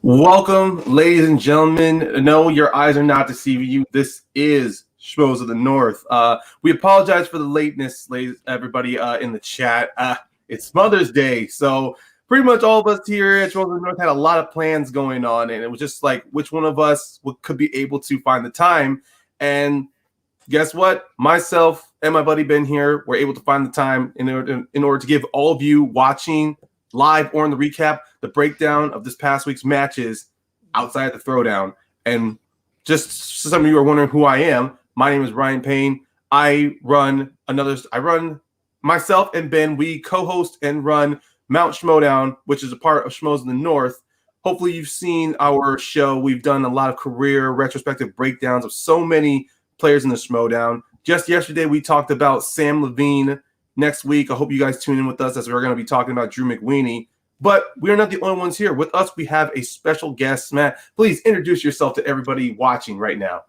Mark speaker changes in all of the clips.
Speaker 1: Welcome, ladies and gentlemen. No, your eyes are not deceiving you. This is Schmoes of the North. We apologize for the lateness, ladies, everybody in the chat. It's Mother's Day, so pretty much all of us here at Schmoes of the North had a lot of plans going on, and it was just like which one of us could be able to find the time. And guess what? Myself and my buddy Ben here were able to find the time in order to give all of you watching live or in the recap the breakdown of this past week's matches outside the throwdown. And just so some of you are wondering who I am, my name is Ryan Payne. I run myself and Ben, we co-host and run Mount Schmoedown, which is a part of Schmoes in the North. Hopefully you've seen our show. We've done a lot of career retrospective breakdowns of so many players in the Schmoedown. Just yesterday, we talked about Sam Levine. Next week, I hope you guys tune in with us as we're going to be talking about Drew McWeeny. But we're not the only ones here. With us, we have a special guest. Matt, please introduce yourself to everybody watching right now.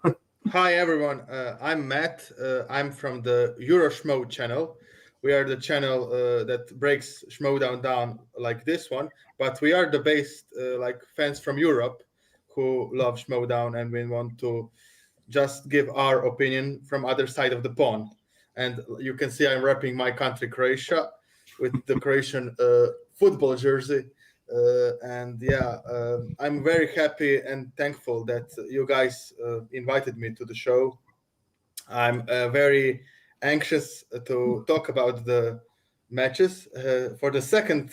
Speaker 2: Hi, everyone. I'm Matt. I'm from the Euroschmo channel. We are the channel that breaks Schmoedown down like this one. But we are the based like fans from Europe who love Schmoedown, and we want to just give our opinion from other side of the pond. And you can see I'm repping my country, Croatia, with the Croatian football jersey. I'm very happy and thankful that you guys invited me to the show. I'm very anxious to talk about the matches for the second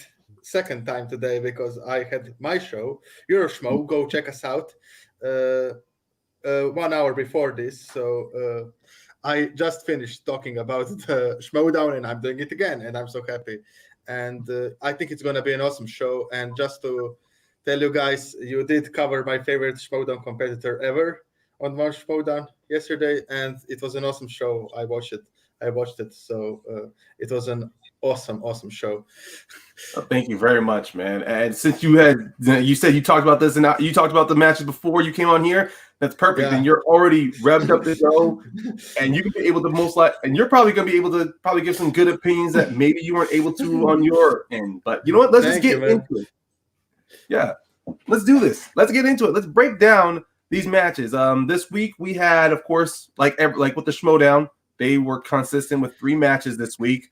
Speaker 2: time today because I had my show, Euroschmo. Go check us out. 1 hour before this, so I just finished talking about the Schmoedown, and I'm doing it again, and I'm so happy. And I think it's going to be an awesome show. And just to tell you guys, you did cover my favorite Schmoedown competitor ever on Mount Schmoedown yesterday, and it was an awesome show. I watched it. So it was an awesome show.
Speaker 1: Thank you very much, man. And since you said you talked about this and you talked about the matches before you came on here, that's perfect.
Speaker 2: Yeah.
Speaker 1: And you're already revved up to go, and you can be able to and you're probably going to be able to give some good opinions that maybe you weren't able to on your end. But you know what? Let's just get into it. Yeah, let's do this. Let's get into it. Let's break down these matches. This week we had, of course, like with the Schmoedown, they were consistent with 3 matches this week.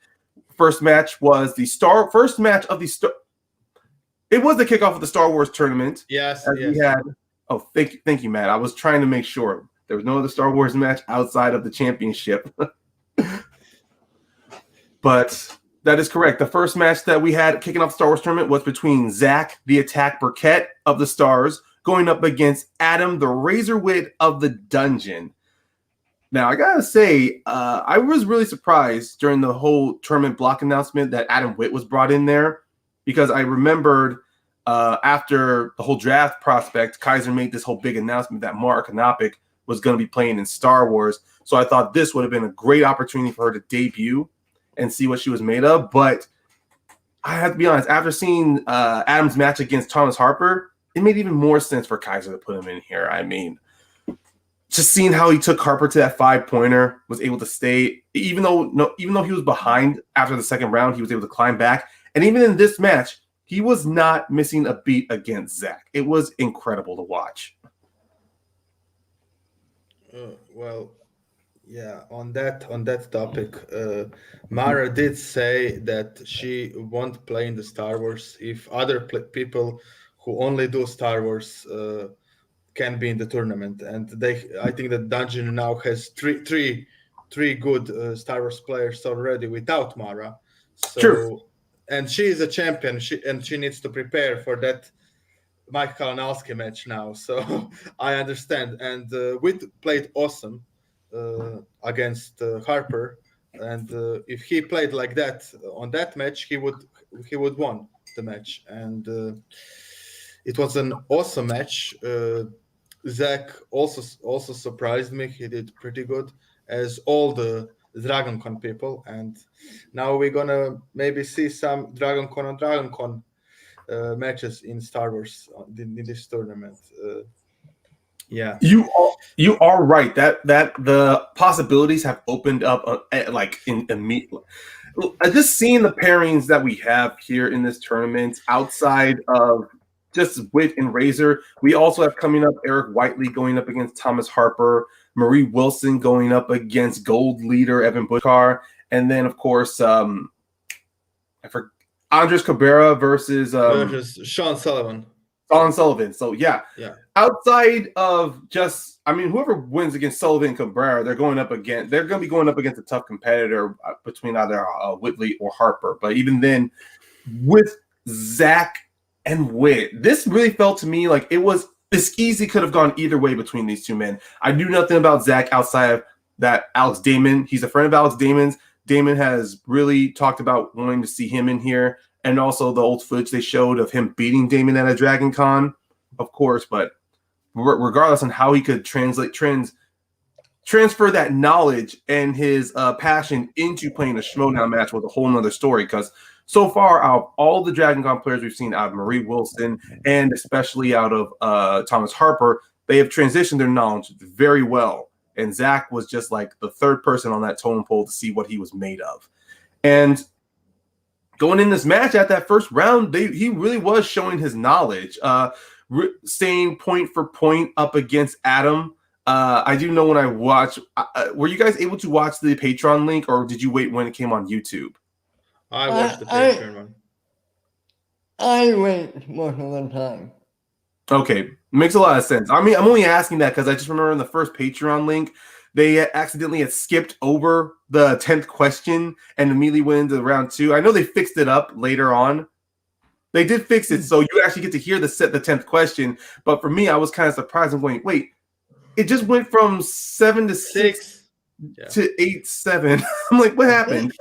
Speaker 1: First match was It was the kickoff of the Star Wars tournament.
Speaker 2: Yes.
Speaker 1: We had. Oh, thank you, Matt. I was trying to make sure there was no other Star Wars match outside of the championship. But that is correct. The first match that we had kicking off the Star Wars tournament was between Zach, the Attack Burkett of the Stars, going up against Adam, the Razor Wit of the Dungeon. Now, I gotta say, I was really surprised during the whole tournament block announcement that Adam Witt was brought in there, because I remembered after the whole draft prospect, Kaiser made this whole big announcement that Mara Kanopik was going to be playing in Star Wars. So I thought this would have been a great opportunity for her to debut and see what she was made of. But I have to be honest, after seeing Adam's match against Thomas Harper, it made even more sense for Kaiser to put him in here. I mean, just seeing how he took Harper to that 5-pointer, was able to stay, even though he was behind after the second round, he was able to climb back. And even in this match, he was not missing a beat against Zach. It was incredible to watch.
Speaker 2: On that topic, Mara did say that she won't play in the Star Wars if other people who only do Star Wars can be in the tournament. And I think that Dungeon now has three good Star Wars players already without Mara. So,
Speaker 1: True.
Speaker 2: And she is a champion. She needs to prepare for that Mike Kalinowski match now. So I understand. And Witt played awesome against Harper. And if he played like that on that match, he would won the match. And it was an awesome match. Zach also surprised me. He did pretty good, as all the DragonCon people, and now we're gonna maybe see some DragonCon on DragonCon matches in Star Wars in this tournament. Yeah,
Speaker 1: you are right that the possibilities have opened up immediately. Just seeing the pairings that we have here in this tournament outside of just Wit and Razor. We also have coming up Eric Whiteley going up against Thomas Harper, Marie Wilson going up against Gold Leader Evan Butchar, and then of course Andres Cabrera versus
Speaker 2: Sean Sullivan.
Speaker 1: Sean Sullivan. So
Speaker 2: Yeah.
Speaker 1: outside of just, I mean, whoever wins against Sullivan and Cabrera, they're going to be going up against a tough competitor between either Whitley or Harper. But even then, with Zach and Witt, this really felt to me like this easy could have gone either way between these two men. I knew nothing about Zach outside of that Alex Damon. He's a friend of Alex Damon's. Damon has really talked about wanting to see him in here, and also the old footage they showed of him beating Damon at a Dragon Con, of course. But regardless on how he could transfer that knowledge and his passion into playing a Schmoedown match was a whole nother story. Because so far, out of all the Dragon Con players we've seen, out of Marie Wilson and especially out of Thomas Harper, they have transitioned their knowledge very well. And Zach was just like the third person on that totem pole to see what he was made of. And going in this match at that first round, he really was showing his knowledge, staying point for point up against Adam. I do know when I watch, were you guys able to watch the Patreon link, or did you wait when it came on YouTube?
Speaker 2: I watched the Patreon one.
Speaker 3: I wait most of the time.
Speaker 1: Okay, makes a lot of sense. I mean, I'm only asking that because I just remember in the first Patreon link, they accidentally had skipped over the 10th question and immediately went into round 2. I know they fixed it up later on. They did fix it, so you actually get to hear the 10th question. But for me, I was kind of surprised. I'm going, wait, it just went from 7 to 6 to 8-7. I'm like, what happened?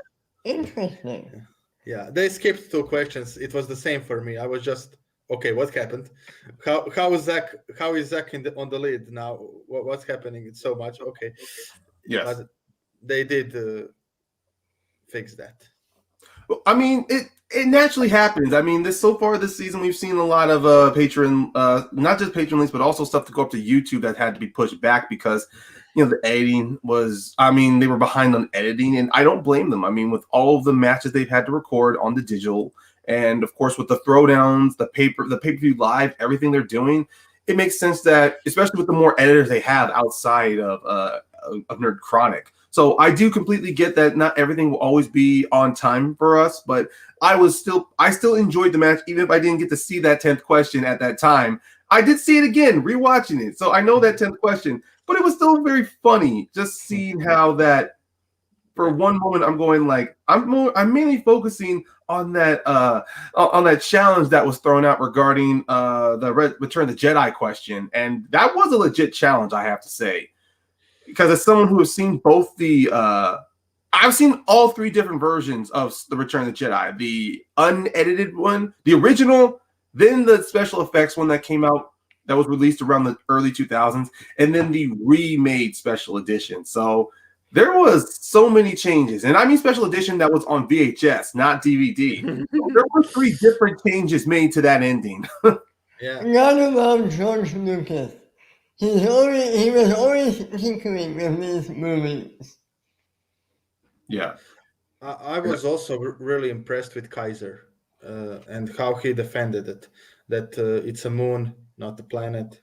Speaker 3: Interesting.
Speaker 2: Yeah, they skipped 2 questions. It was the same for me. I was just, okay, what happened? How is Zach on the lead now? What's happening? It's so much. Okay.
Speaker 1: Yes.
Speaker 2: But they did fix that.
Speaker 1: I mean, it naturally happens. I mean, so far this season, we've seen a lot of not just Patreon links, but also stuff to go up to YouTube that had to be pushed back because, the editing was, I mean, they were behind on editing, and I don't blame them. I mean, with all of the matches they've had to record on the digital, and of course with the throwdowns, the pay-per-view live, everything they're doing, it makes sense that, especially with the more editors they have outside of Nerd Chronic. So I do completely get that not everything will always be on time for us, but I still enjoyed the match, even if I didn't get to see that 10th question at that time. I did see it again, rewatching it. So I know that 10th question, but it was still very funny just seeing how that, for one moment, I'm going like, I'm mainly focusing on that challenge that was thrown out regarding the Return of the Jedi question. And that was a legit challenge, I have to say. Because as someone who has seen both I've seen all 3 different versions of the Return of the Jedi. The unedited one, the original, then the special effects one that came out that was released around the early 2000s, and then the remade special edition. So there was so many changes. And I mean special edition that was on VHS, not DVD. So there were 3 different changes made to that ending.
Speaker 2: Yeah.
Speaker 3: Not about George Lucas. He was always tinkering with these movies.
Speaker 1: Yeah.
Speaker 2: I was also really impressed with Kaiser and how he defended it, that it's a moon, not a planet.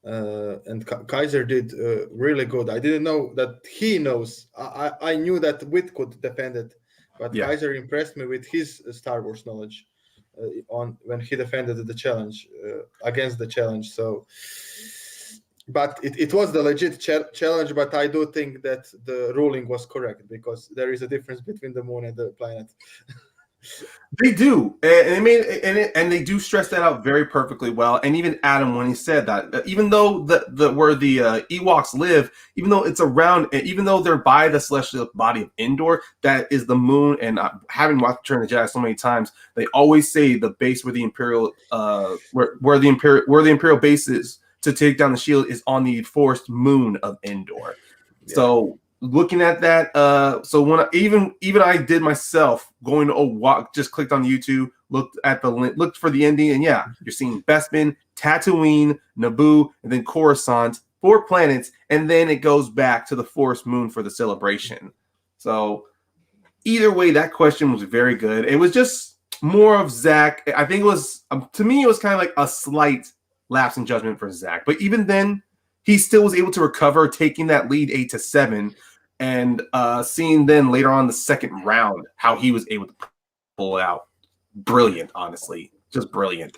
Speaker 2: And Kaiser did really good. I didn't know that he knows. I knew that Witt could defend it, but Kaiser impressed me with his Star Wars knowledge on when he defended the challenge against the challenge. So, but it was the legit challenge. But I do think that the ruling was correct because there is a difference between the moon and the planet.
Speaker 1: They do, and they do stress that out very perfectly well. And even Adam, when he said that, even though where the Ewoks live, even though it's around, even though they're by the celestial body of Endor, that is the moon. And having watched Return of the Jedi so many times, they always say the base where the Imperial, where the Imperial base is to take down the shield is on the forest moon of Endor. Yeah. So looking at that, so when even I did myself going to just clicked on YouTube, looked at the link, looked for the ending, and yeah, you're seeing Bespin, Tatooine, Naboo, and then Coruscant, 4 planets, and then it goes back to the forest moon for the celebration. So either way, that question was very good. It was just more of Zach. I think it was to me it was kind of like a slight lapse in judgment for Zach, but even then, he still was able to recover, taking that lead 8-7, and seeing then later on the second round how he was able to pull it out. Brilliant, honestly, just brilliant.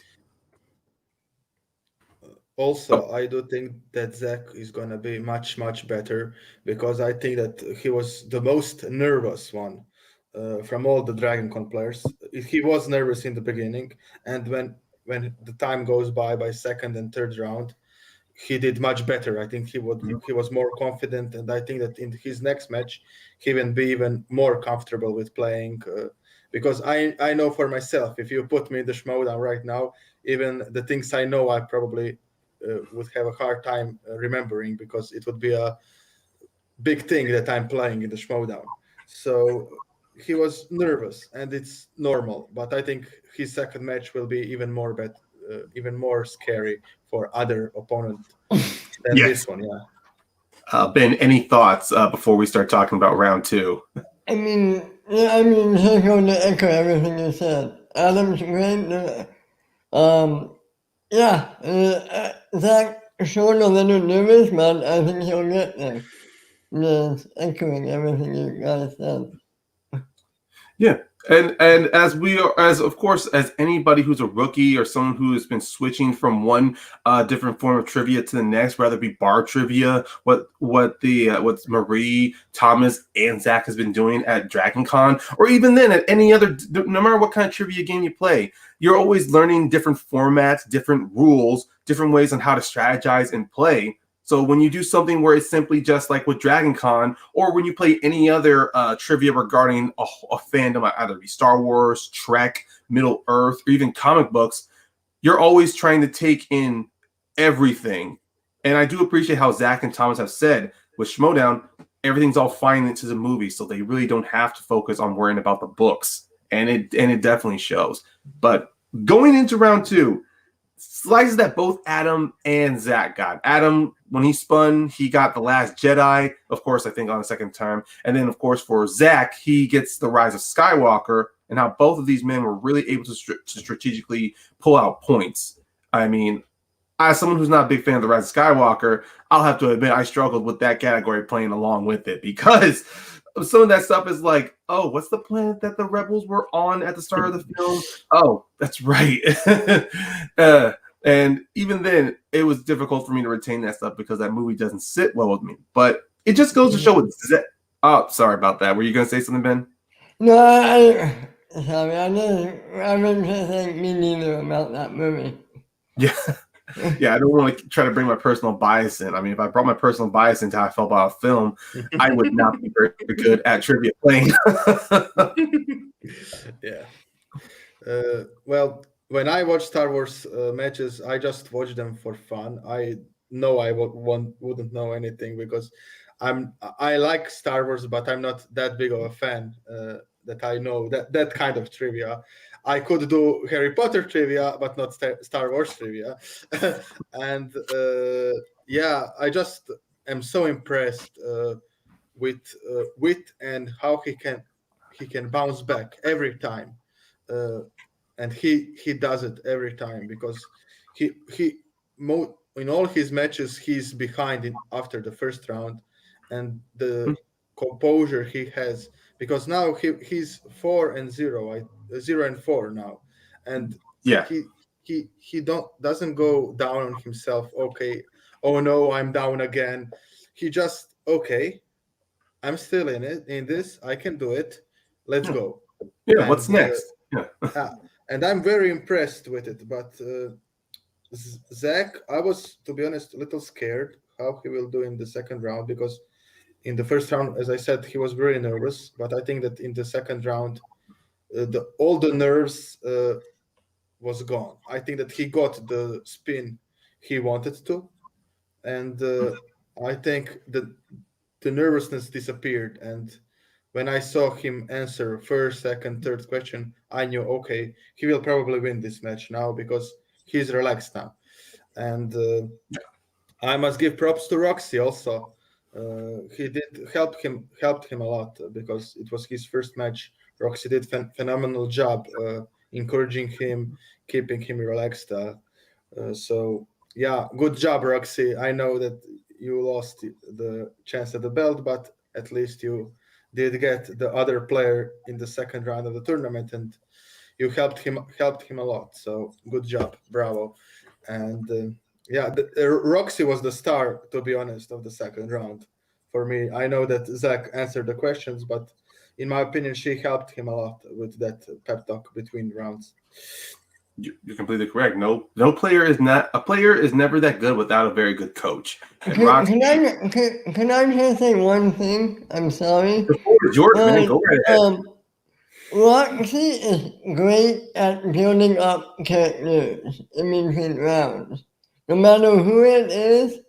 Speaker 2: Also, I do think that Zach is going to be much, much better because I think that he was the most nervous one from all the Dragon Con players. He was nervous in the beginning, and when the time goes by second and third round, he did much better. I think he was more confident, and I think that in his next match, he will be even more comfortable with playing. Because I know for myself, if you put me in the Schmoedown right now, even the things I know, I probably would have a hard time remembering because it would be a big thing that I'm playing in the Schmoedown. So he was nervous, and it's normal. But I think his second match will be even more scary for other opponent than this one. Yeah.
Speaker 1: Ben, any thoughts before we start talking about round 2?
Speaker 3: I mean, just going to echo everything you said. Adam's great. Zach showed a little nervous, but I think he'll get there. Just echoing everything you guys said.
Speaker 1: Yeah, and as we are, as of course, as anybody who's a rookie or someone who has been switching from one different form of trivia to the next, whether it be bar trivia, what Marie, Thomas, and Zach has been doing at Dragon Con, or even then at any other, no matter what kind of trivia game you play, you're always learning different formats, different rules, different ways on how to strategize and play. So when you do something where it's simply just like with Dragon Con, or when you play any other trivia regarding a fandom, either be Star Wars, Trek, Middle Earth, or even comic books, you're always trying to take in everything. And I do appreciate how Zach and Thomas have said with Schmoedown, everything's all fine into the movie, so they really don't have to focus on worrying about the books. And it definitely shows. But going into round 2, slices that both Adam and Zach got. Adam, when he spun, he got The Last Jedi, of course, I think on the second time. And then, of course, for Zach, he gets The Rise of Skywalker, and how both of these men were really able to strategically pull out points. I mean, as someone who's not a big fan of The Rise of Skywalker, I'll have to admit I struggled with that category playing along with it because some of that stuff is like, oh, what's the planet that the rebels were on at the start of the film? Oh, that's right. And even then, it was difficult for me to retain that stuff because that movie doesn't sit well with me. But it just goes to show with oh, sorry about that. Were you going to say something, Ben?
Speaker 3: No, sorry, I didn't think me neither about that movie.
Speaker 1: Yeah. Yeah, I don't want to try to bring my personal bias in. I mean, if I brought my personal bias into how I felt about a film, I would not be very good at trivia playing.
Speaker 2: Yeah. Well, when I watch Star Wars matches, I just watch them for fun. I know I wouldn't know anything because I like Star Wars, but I'm not that big of a fan that I know that kind of trivia. I could do Harry Potter trivia, but not Star Wars trivia. And I just am so impressed with and how he can bounce back every time. And he does it every time because in all his matches he's behind after the first round, and the composure he has because now he's 4-0, 0-4 now, and
Speaker 1: yeah,
Speaker 2: he doesn't go down on himself. Okay, oh no, I'm down again. He just I'm still in this. I can do it. Let's go.
Speaker 1: Yeah,
Speaker 2: and,
Speaker 1: what's next?
Speaker 2: And I'm very impressed with it. But Zach, I was, to be honest, a little scared how he will do in the second round because in the first round, as I said, he was very nervous. But I think that in the second round, all the nerves was gone. I think that he got the spin he wanted to, and I think that the nervousness disappeared. And when I saw him answer first, second, third question, I knew, okay, he will probably win this match now because he's relaxed now. And I must give props to Roxy also. He did helped him a lot because it was his first match. Roxy did phenomenal job encouraging him, keeping him relaxed. So yeah, good job, Roxy. I know that you lost the chance at the belt, but at least you did get the other player in the second round of the tournament, and you helped him a lot. So good job, bravo. And Roxy was the star, to be honest, of the second round for me. I know that Zach answered the questions, but in my opinion, she helped him a lot with that pep talk between rounds.
Speaker 1: You're completely correct. No player is never that good without a very good coach. And Roxy,
Speaker 3: Can I just say one thing? I'm sorry.
Speaker 1: the floor is yours, man. Go right ahead.
Speaker 3: Roxy is great at building up characters in between rounds. No matter who it is,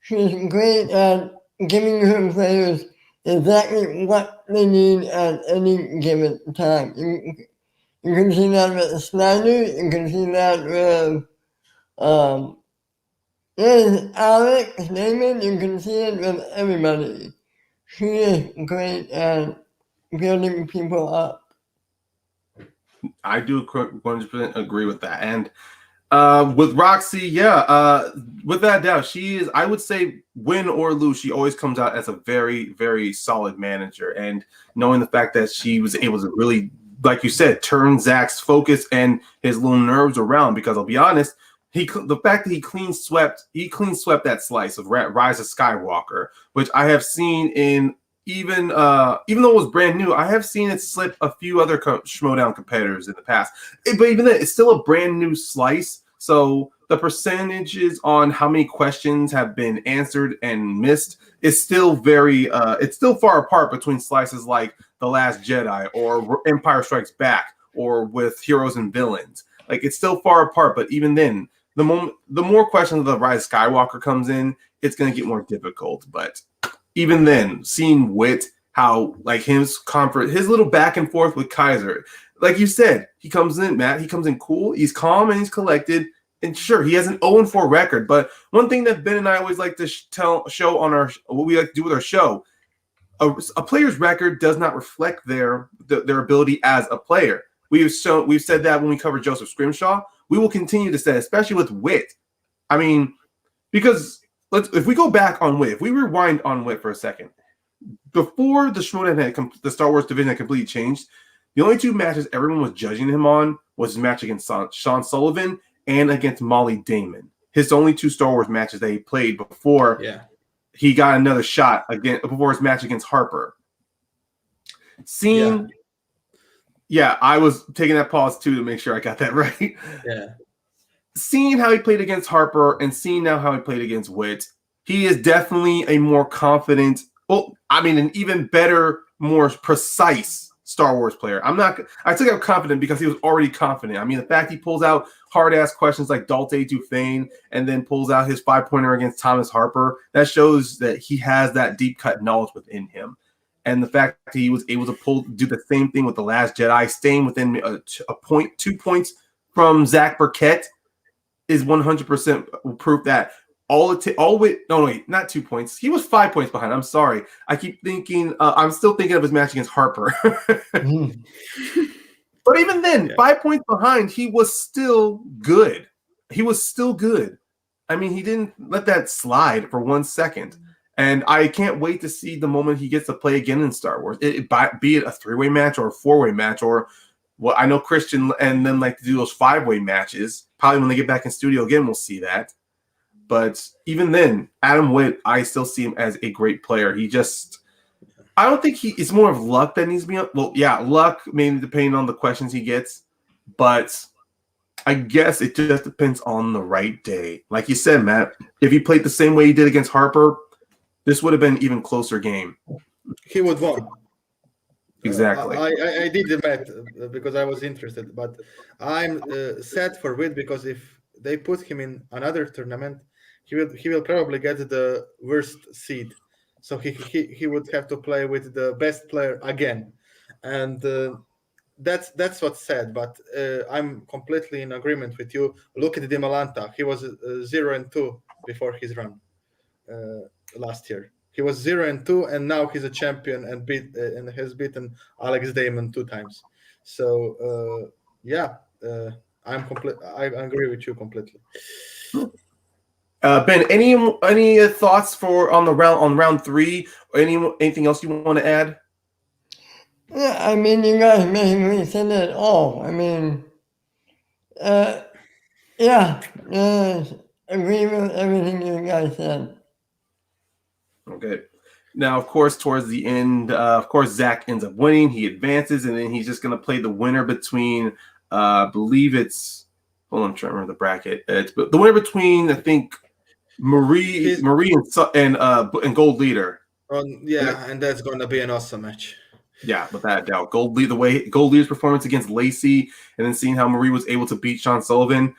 Speaker 3: she's great at giving her players exactly what they need at any given time. You can see that with Snyder, you can see that with Alex Damon, you can see it with everybody. She is great at building people up.
Speaker 1: I do 100% agree with that. And with Roxy, with that doubt, she is, I would say, win or lose, she always comes out as a very, very solid manager. And knowing the fact that she was able to really, like you said, turn Zach's focus and his little nerves around, because I'll be honest, the fact that he clean swept that slice of Rise of Skywalker, which I have seen in even though it was brand new, I have seen it slip a few other Schmoedown competitors in the past. But even then, it's still a brand new slice. So the percentages on how many questions have been answered and missed is still it's still far apart between slices like The Last Jedi or Empire Strikes Back or with Heroes and Villains. Like, it's still far apart, but even then, the more questions of the Rise of Skywalker comes in, it's going to get more difficult. But even then, seeing Wit, how like his little back and forth with Kaiser, like you said, he comes in, Matt. He comes in cool. He's calm and he's collected. And sure, he has an 0-4 record. But one thing that Ben and I always like to show on what we like to do with our show, a player's record does not reflect their ability as a player. We've said that when we covered Joseph Scrimshaw. We will continue to say, especially with Wit. I mean, because if we go back on Wit, if we rewind on Wit for a second, before the Schmoedown the Star Wars division had completely changed, the only two matches everyone was judging him on was his match against Sean Sullivan and against Molly Damon. His only two Star Wars matches that he played before he got another shot before his match against Harper. I was taking that pause too to make sure I got that right.
Speaker 2: Yeah.
Speaker 1: Seeing how he played against Harper and seeing now how he played against Wit, he is definitely a more confident, an even better, more precise Star Wars player. I took out confident because he was already confident. I mean, the fact he pulls out hard-ass questions like Dalte Dufresne and then pulls out his 5-pointer against Thomas Harper, that shows that he has that deep-cut knowledge within him. And the fact that he was able to do the same thing with The Last Jedi, staying within a point, 2 points from Zach Burkett, is 100% proof that not 2 points. He was 5 points behind. I'm sorry. I keep thinking, I'm still thinking of his match against Harper. But even then, 5 points behind, he was still good. I mean, he didn't let that slide for 1 second. And I can't wait to see the moment he gets to play again in Star Wars, be it a 3-way match or a 4-way match, or what I know Christian and them like to do those 5-way matches. Probably when they get back in studio again, we'll see that. But even then, Adam Witt, I still see him as a great player. I don't think it's more of luck that needs to be on. Well, yeah, luck, maybe depending on the questions he gets. But I guess it just depends on the right day. Like you said, Matt, if he played the same way he did against Harper, this would have been an even closer game.
Speaker 2: He would won.
Speaker 1: Exactly.
Speaker 2: I did the math because I was interested, but I'm sad for Witt because if they put him in another tournament, he will probably get the worst seed. So he would have to play with the best player again, and that's what's sad. But I'm completely in agreement with you. Look at Di Malanta. He was 0-2 before his run last year. He was 0-2, and now he's a champion and has beaten Alex Damon 2 times. So I agree with you completely.
Speaker 1: Ben, any thoughts on round 3 or anything else you want to add?
Speaker 3: Yeah, I mean, you guys basically said it all. I mean, yeah, agree with everything you guys said.
Speaker 1: Okay. Now, of course, towards the end, of course, Zach ends up winning. He advances, and then he's just going to play the winner between, I believe it's, hold on, I'm trying to remember the bracket. It's the winner between, I think, Marie and Gold Leader.
Speaker 2: And that's gonna be an awesome match.
Speaker 1: Yeah, without a doubt. Gold Leader's performance against Lacey, and then seeing how Marie was able to beat Sean Sullivan.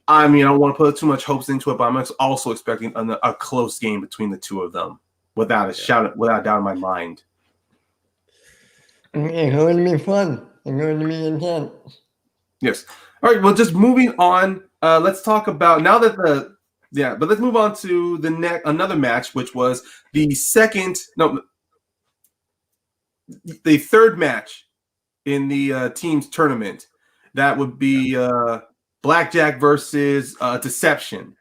Speaker 1: I mean, I don't want to put too much hopes into it, but I'm also expecting a close game between the two of them, without a doubt in my mind.
Speaker 3: It's going to be fun. It's going to be intense.
Speaker 1: Yes. All right. Well, just moving on. Let's talk about now that but let's move on to another match, which was the third match in the teams tournament. That would be Blackjack versus Deception.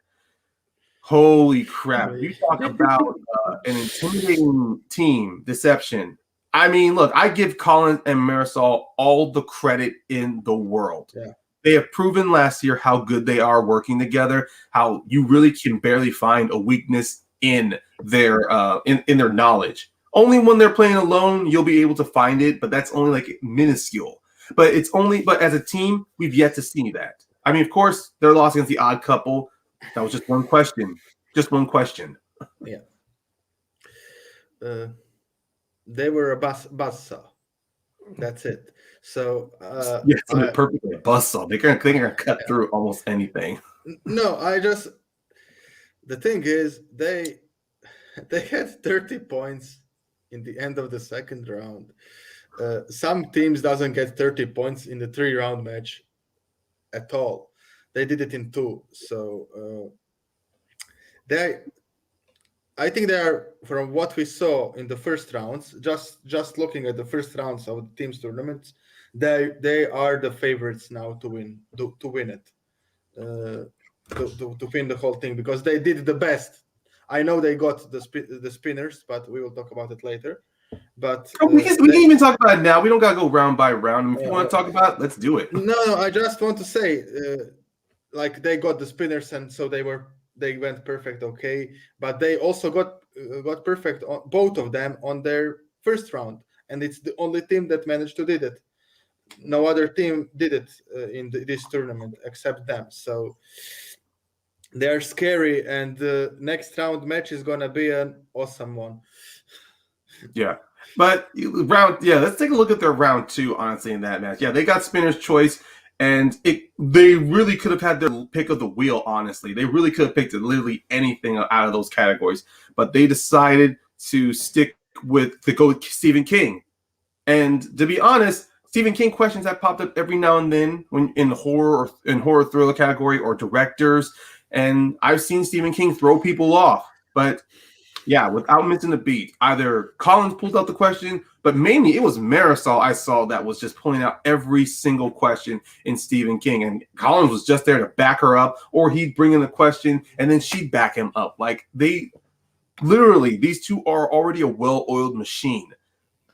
Speaker 1: Holy crap. You talk about an intimidating team, Deception. I mean, look, I give Collins and Marisol all the credit in the world.
Speaker 2: Yeah.
Speaker 1: They have proven last year how good they are working together, how you really can barely find a weakness in their in their knowledge. Only when they're playing alone, you'll be able to find it, but that's only like minuscule. But as a team, we've yet to see that. I mean, of course, their loss against the Odd Couple, that was just one question. Just one question.
Speaker 2: Yeah. They were a buzzsaw. That's it. So
Speaker 1: perfectly a buzzsaw. They're gonna cut through almost anything.
Speaker 2: No, the thing is they had 30 points in the end of the second round. Some teams doesn't get 30 points in the 3-round match at all. They did it in 2. So I think they are, from what we saw in the first rounds, just looking at the first rounds of the teams tournaments, they are the favorites now to win it, to win the whole thing, because they did the best. I know they got the spinners, but we will talk about it later. But
Speaker 1: we can even talk about it now. We don't gotta go round by round. I mean, if you want to talk about it, let's do it.
Speaker 2: No, I just want to say, like, they got the spinners, and so they went perfect, okay. But they also got perfect on both of them on their first round, and it's the only team that managed to did it. No other team did it in this tournament except them. So they're scary, and the next round match is gonna be an awesome one.
Speaker 1: Yeah. But let's take a look at their round 2, honestly, in that match. Yeah, they got spinner's choice, and they really could have had their pick of the wheel, honestly. They really could have picked literally anything out of those categories. But they decided to go with Stephen King. And to be honest, Stephen King questions have popped up every now and then when in horror thriller category or directors. And I've seen Stephen King throw people off. But yeah, without missing a beat, either Collins pulled out the question, but mainly it was Marisol I saw that was just pulling out every single question in Stephen King. And Collins was just there to back her up, or he'd bring in the question and then she'd back him up. Like, these two are already a well-oiled machine.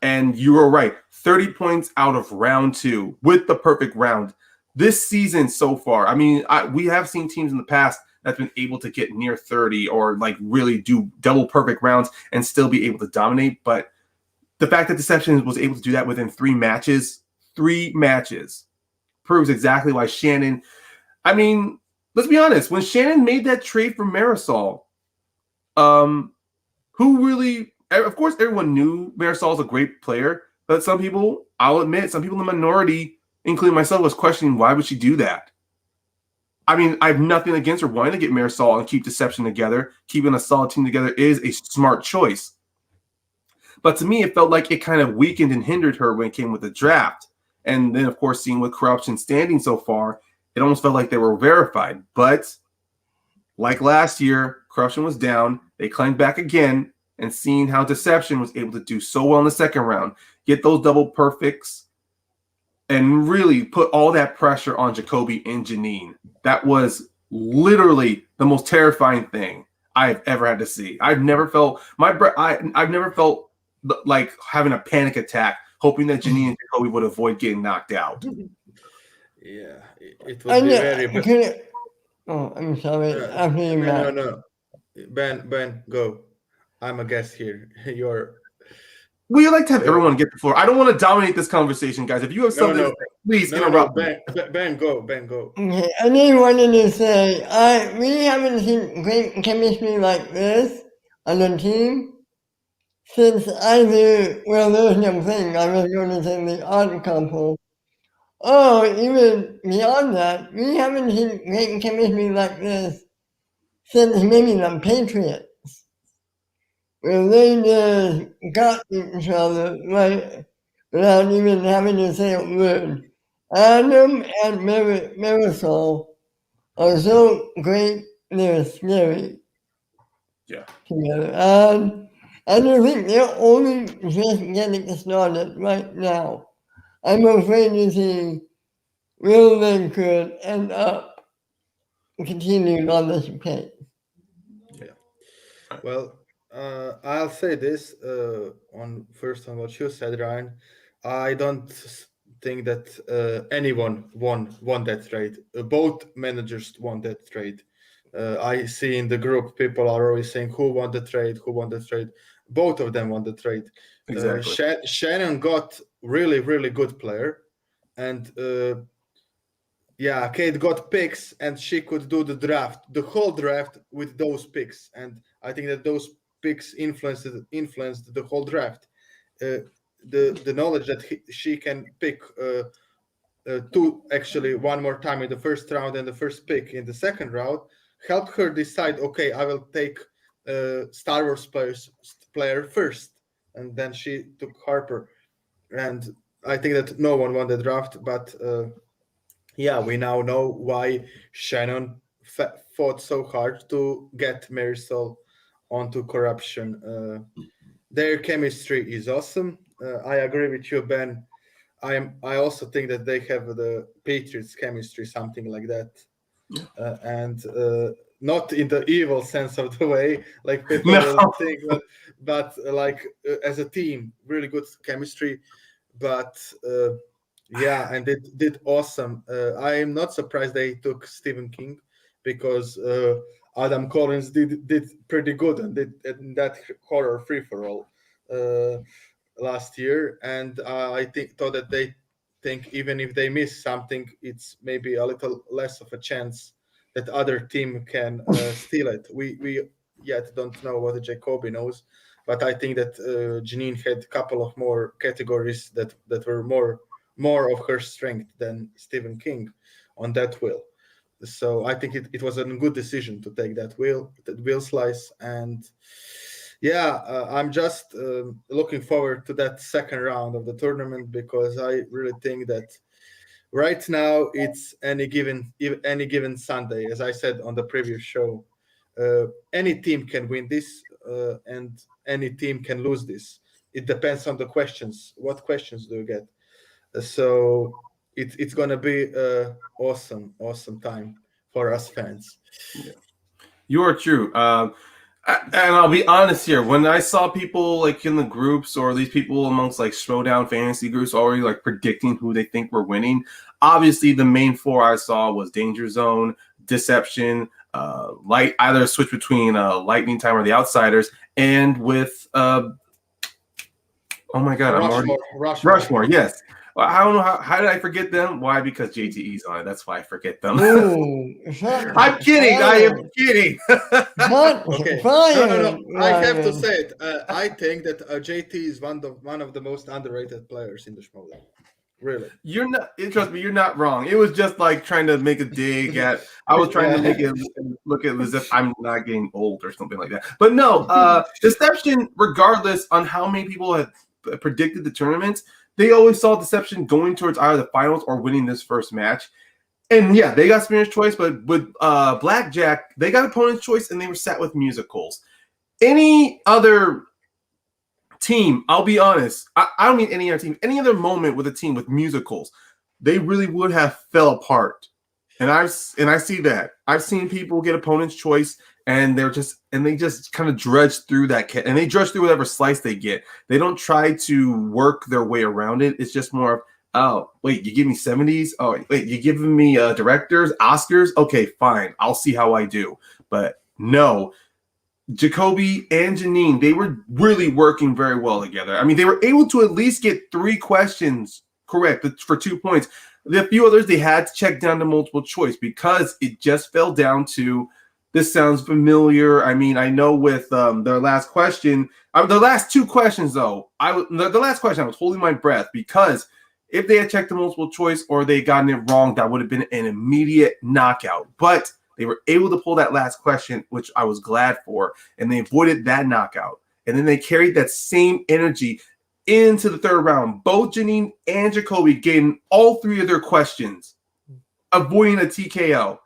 Speaker 1: And you were right, 30 points out of round 2 with the perfect round. This season so far, I mean, we have seen teams in the past that's been able to get near 30 or like really do double perfect rounds and still be able to dominate. But the fact that Deception was able to do that within 3 matches, proves exactly why Shannon, I mean, let's be honest, when Shannon made that trade for Marisol, of course, everyone knew Marisol's a great player, but some people, I'll admit, some people in the minority, including myself, was questioning why would she do that? I mean, I have nothing against her wanting to get Marisol and keep Deception together. Keeping a solid team together is a smart choice. But to me, it felt like it kind of weakened and hindered her when it came with the draft. And then, of course, seeing with Corruption standing so far, it almost felt like they were verified. But like last year, Corruption was down. They climbed back again. And seeing how Deception was able to do so well in the second round, get those double perfects, and really put all that pressure on Jacoby and Janine. That was literally the most terrifying thing I've ever had to see. I've never felt I've never felt like having a panic attack, hoping that Janine and Jacoby would avoid getting knocked out.
Speaker 2: Yeah, it would be very bad.
Speaker 3: I'm sorry. After you,
Speaker 2: No,
Speaker 3: Matt.
Speaker 2: no. Ben, go. I'm a guest here. You're
Speaker 1: We like to have everyone get the floor. I don't want to dominate this conversation, guys. If you have something to say, please interrupt me.
Speaker 2: Ben, go. Ben, go.
Speaker 3: Okay, I just wanted to say, I really haven't seen great chemistry like this on the team since either, well, there's no thing, I was going to say the odd couple. Oh, even beyond that, we haven't seen great chemistry like this since maybe the Patriots, where they just got each other, right, without even having to say a word. Adam and Marisol are so great, they're scary.
Speaker 1: Yeah.
Speaker 3: Together. And I don't think they're only just getting started right now. I'm afraid to see where they could end up continuing on this pace.
Speaker 2: Yeah. Well, I'll say this on what you said, Ryan. I don't think that anyone won that trade. Both managers won that trade. I see in the group people are always saying who won the trade, who won the trade. Both of them won the trade.
Speaker 1: Exactly.
Speaker 2: Shannon got really, really good player, and yeah, Kate got picks, and she could do the whole draft with those picks, and I think that those picks influenced the whole draft. The knowledge that she can pick one more time in the first round and the first pick in the second round helped her decide. Okay, I will take Star Wars player first, and then she took Harper, and I think that no one won the draft, but. Yeah, we now know why Shannon fought so hard to get Marisol onto corruption. Their chemistry is awesome. I agree with you, Ben. I also think that they have the Patriots chemistry, something like that, and not in the evil sense of the way, like people will think, but like as a team, really good chemistry. But yeah, and they did awesome. I am not surprised they took Stephen King because Adam Collins did pretty good and did in that horror free for all last year, and I thought that they think even if they miss something, it's maybe a little less of a chance that other team can steal it. We yet don't know what Jacoby knows, but I think that Janine had a couple of more categories that were more of her strength than Stephen King on that wheel. So I think it was a good decision to take that wheel slice. And yeah, I'm just looking forward to that second round of the tournament because I really think that right now it's any given Sunday, as I said on the previous show. Any team can win this and any team can lose this. It depends on the questions. What questions do you get? So it's gonna be awesome time for us fans.
Speaker 1: Yeah. You are true. And I'll be honest here. When I saw people like in the groups or these people amongst like Schmoedown fantasy groups already like predicting who they think were winning, obviously the main four I saw was Danger Zone, Deception, either switch between Lightning Time or the Outsiders, and with oh my god, Rushmore. Yes. I don't know how did I forget them? Why? Because JTE's on it. That's why I forget them. I'm kidding. I am kidding.
Speaker 2: Okay. No. I have to say it. I think that JT is one of the most underrated players in the Schmoedown. Really.
Speaker 1: You're not. Trust me. You're not wrong. It was just like trying to make a dig at. I was trying to make it look at as if I'm not getting old or something like that. But no, Deception. Regardless on how many people have predicted the tournament, they always saw Deception going towards either the finals or winning this first match. And yeah, they got Spinner's Choice, but with Blackjack, they got Opponent's Choice, and they were set with musicals. Any other team, I'll be honest, I don't mean any other team, any other moment with a team with musicals, they really would have fell apart. And I see that. I've seen people get opponent's choice, and they just kind of drudge through that, and they drudge through whatever slice they get. They don't try to work their way around it. It's just more of, oh, wait, you give me 70s? Oh, wait, you giving me directors, Oscars? Okay, fine. I'll see how I do. But no, Jacoby and Janine, they were really working very well together. I mean, they were able to at least get 3 questions correct for 2 points. The few others they had to check down to multiple choice because it just fell down to, this sounds familiar. I mean, I know with their last question, the last 2 questions though, the last question I was holding my breath because if they had checked the multiple choice or they had gotten it wrong, that would have been an immediate knockout. But they were able to pull that last question, which I was glad for, and they avoided that knockout. And then they carried that same energy into the 3rd round. Both Janine and Jacoby getting all 3 of their questions, avoiding a TKO.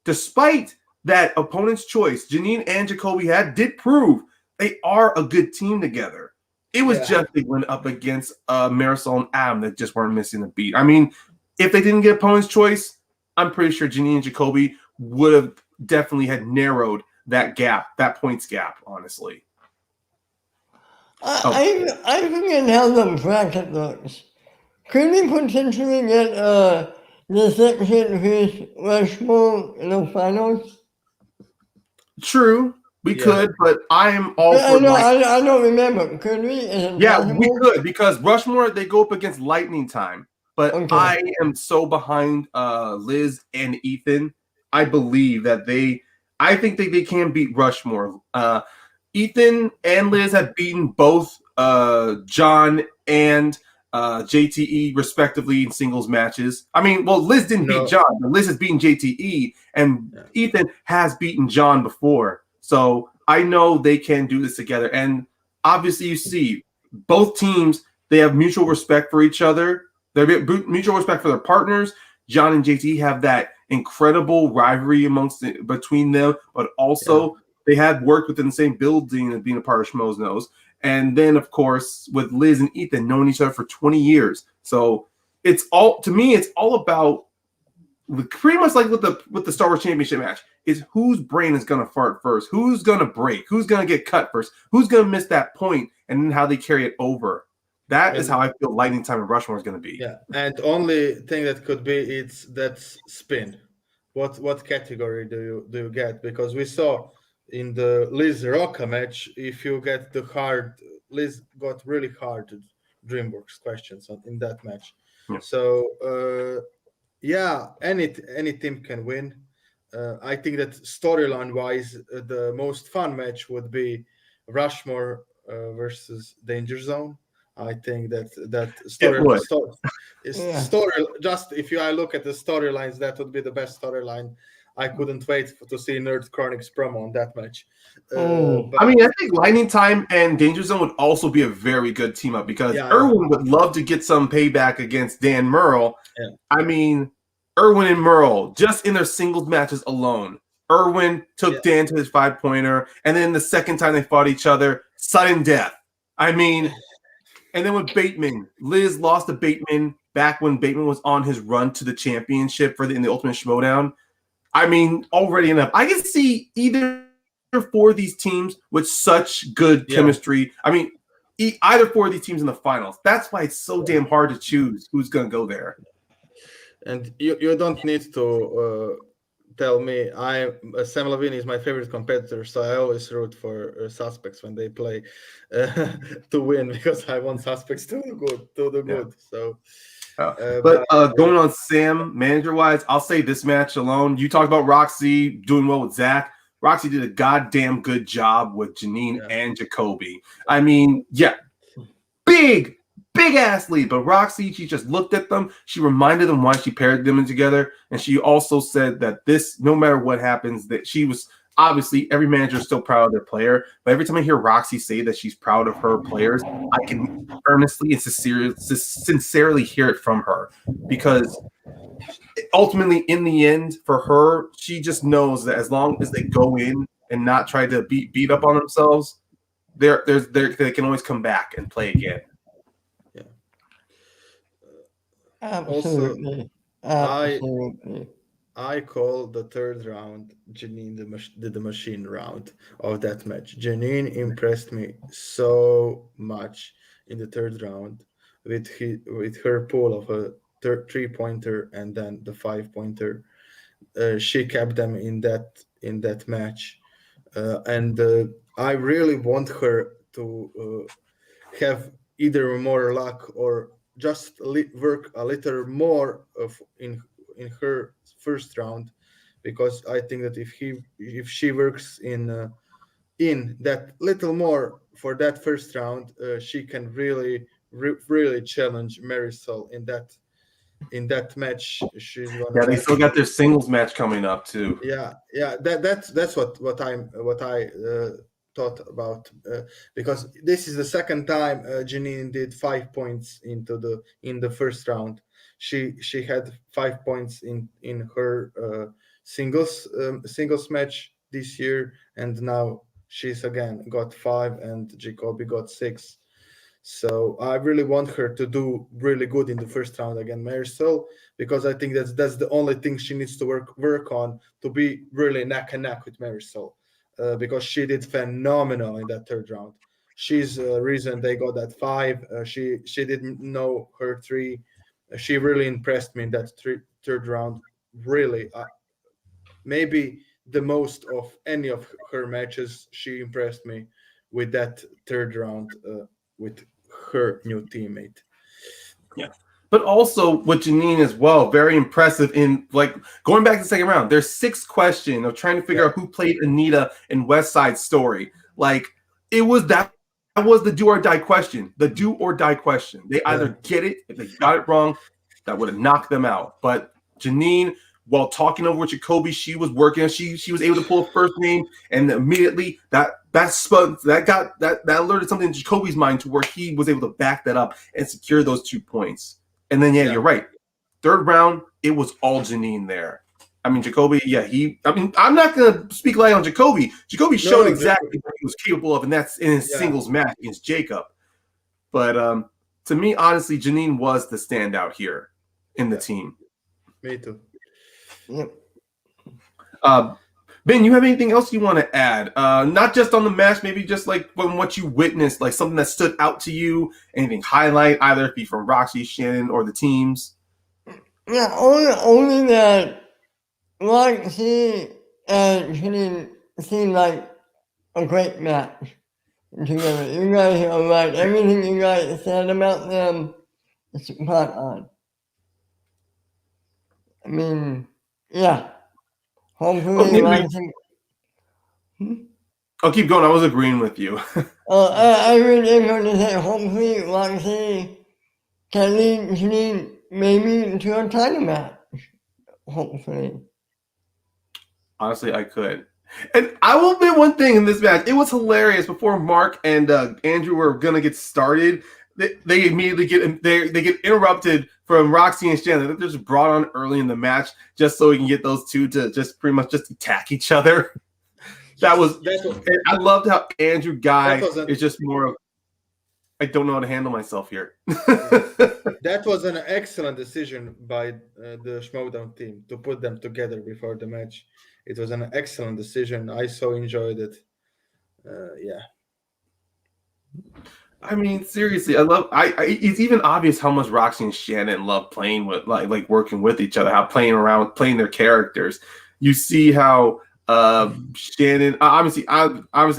Speaker 1: Despite that opponent's choice, Janine and Jacoby did prove they are a good team together. It was just they went up against Marisol and Adam that just weren't missing a beat. I mean, if they didn't get opponent's choice, I'm pretty sure Janine and Jacoby would have definitely had narrowed that gap, that points gap, honestly.
Speaker 3: I forget how the bracket looks. Could we potentially get Deception versus Rushmore in the finals?
Speaker 1: True, we could, but I am all for
Speaker 3: I don't remember. Could we?
Speaker 1: We could, because Rushmore, they go up against Lightning Time. But okay. I am so behind Liz and Ethan. I believe that I think they can beat Rushmore. Ethan and Liz have beaten both John and JTE respectively in singles matches. I mean, well, Liz didn't beat John, but Liz has beaten JTE, and Ethan has beaten John before. So I know they can do this together. And obviously, you see, both teams, they have mutual respect for each other. They have mutual respect for their partners. John and JTE have that incredible rivalry between them, but also they had worked within the same building and being a part of Schmoes Knows. And then, of course, with Liz and Ethan knowing each other for 20 years. So it's all about pretty much like with the Star Wars Championship match, is whose brain is going to fart first, who's going to break, who's going to get cut first, who's going to miss that point, and then how they carry it over. That is how I feel Lightning Time and Rushmore is going to be.
Speaker 2: Yeah, and only thing that could be that's spin. What category do you get? Because we saw in the Liz Roca match, if you get Liz got really hard DreamWorks questions in that match.
Speaker 1: Yeah.
Speaker 2: So any team can win. I think that storyline wise, the most fun match would be Rushmore versus Danger Zone. I think that story. Just if I look at the storylines, that would be the best storyline. I couldn't wait to see Nerd Chronic's promo on that match.
Speaker 1: I mean, I think Lightning Time and Danger Zone would also be a very good team up because Erwin would love to get some payback against Dan Merle. Yeah. I mean, Erwin and Merle, just in their singles matches alone, Erwin took Dan to his 5-pointer, and then the second time they fought each other, sudden death. I mean, and then with Bateman, Liz lost to Bateman back when Bateman was on his run to the championship in the Ultimate Schmoedown. I mean, already enough. I can see either 4 of these teams with such good chemistry. I mean, either 4 of these teams in the finals. That's why it's so damn hard to choose who's going to go there.
Speaker 2: And you don't need to tell me. Sam Levine is my favorite competitor, so I always root for Suspects when they play to win because I want Suspects to do good. So.
Speaker 1: But going on Sam, manager-wise, I'll say this match alone. You talked about Roxy doing well with Zach. Roxy did a goddamn good job with Janine and Jacoby. I mean, big ass lead. But Roxy, she just looked at them. She reminded them why she paired them together. And she also said that no matter what happens, that she was obviously every manager is still proud of their player. But every time I hear Roxy say that she's proud of her players, I can earnestly and sincerely hear it from her, because ultimately, in the end, for her, she just knows that as long as they go in and not try to beat up on themselves, they can always come back and play again.
Speaker 2: Yeah.
Speaker 3: Absolutely.
Speaker 2: I
Speaker 3: Absolutely.
Speaker 2: I call the third round Janine the machine round of that match. Janine impressed me so much in the third round with her pull of a 3-pointer and then the 5-pointer. She kept them in that match, and I really want her to have either more luck or just work a little more of in her first round, because I think that if she works in that little more for that first round, she can really challenge Marisol in that match. She's gonna
Speaker 1: Yeah, they
Speaker 2: like,
Speaker 1: still got their singles match coming up too.
Speaker 2: yeah, that's what I thought about, because this is the second time Janine did 5 points in the first round. She had 5 points in her singles match this year, and now she's again got 5 and Jacoby got 6. So I really want her to do really good in the first round again, Marisol, because I think that's the only thing she needs to work on to be really neck and neck with Marisol, because she did phenomenal in that third round. She's the reason they got that 5. She didn't know her 3. She really impressed me in that third round. Really, maybe the most of any of her matches. She impressed me with that third round with her new teammate.
Speaker 1: Yeah. But also with Janine as well, very impressive in like going back to the second round. Their sixth question of trying to figure
Speaker 2: Yeah.
Speaker 1: out who played Anita in West Side Story. Like it was that was the do or die question. The do or die question. They either get it, if they got it wrong, that would have knocked them out. But Janine, while talking over with Jacoby, she was working. She was able to pull a first name, and immediately that alerted something in Jacoby's mind to where he was able to back that up and secure those 2 points. And then, you're right. Third round, it was all Janine there. I mean, Jacoby, I'm not going to speak light on Jacoby. Jacoby showed exactly what he was capable of, and that's in his singles match against Jacob. But to me, honestly, Janine was the standout here in the team.
Speaker 2: Me too.
Speaker 3: Yep.
Speaker 1: Ben, you have anything else you want to add? Not just on the match, maybe just like from what you witnessed, like something that stood out to you, anything highlight, either it be from Roxy, Shannon, or the teams?
Speaker 3: Yeah, only that Roxy and Shannon seemed like a great match together. You guys are right. Everything you guys said about them is spot on. I mean, yeah. Hopefully, Roxy.
Speaker 1: I'll keep going. I was agreeing with you.
Speaker 3: I really going to say, hopefully, Roxy can lead Shannon maybe to a title match. Hopefully.
Speaker 1: Honestly, I could. And I will admit one thing in this match. It was hilarious. Before Mark and Andrew were gonna get started, they immediately get interrupted from Roxy and Shannon. They're just brought on early in the match just so we can get those two to just pretty much just attack each other. I loved how Andrew Guy is just more of, I don't know how to handle myself here.
Speaker 2: That was an excellent decision by the Schmoedown team to put them together before the match. It was an excellent decision. I so enjoyed it. Yeah.
Speaker 1: I mean, seriously, I love. It's even obvious how much Roxy and Shannon love playing with, like working with each other, how playing around, playing their characters. You see how Shannon, obviously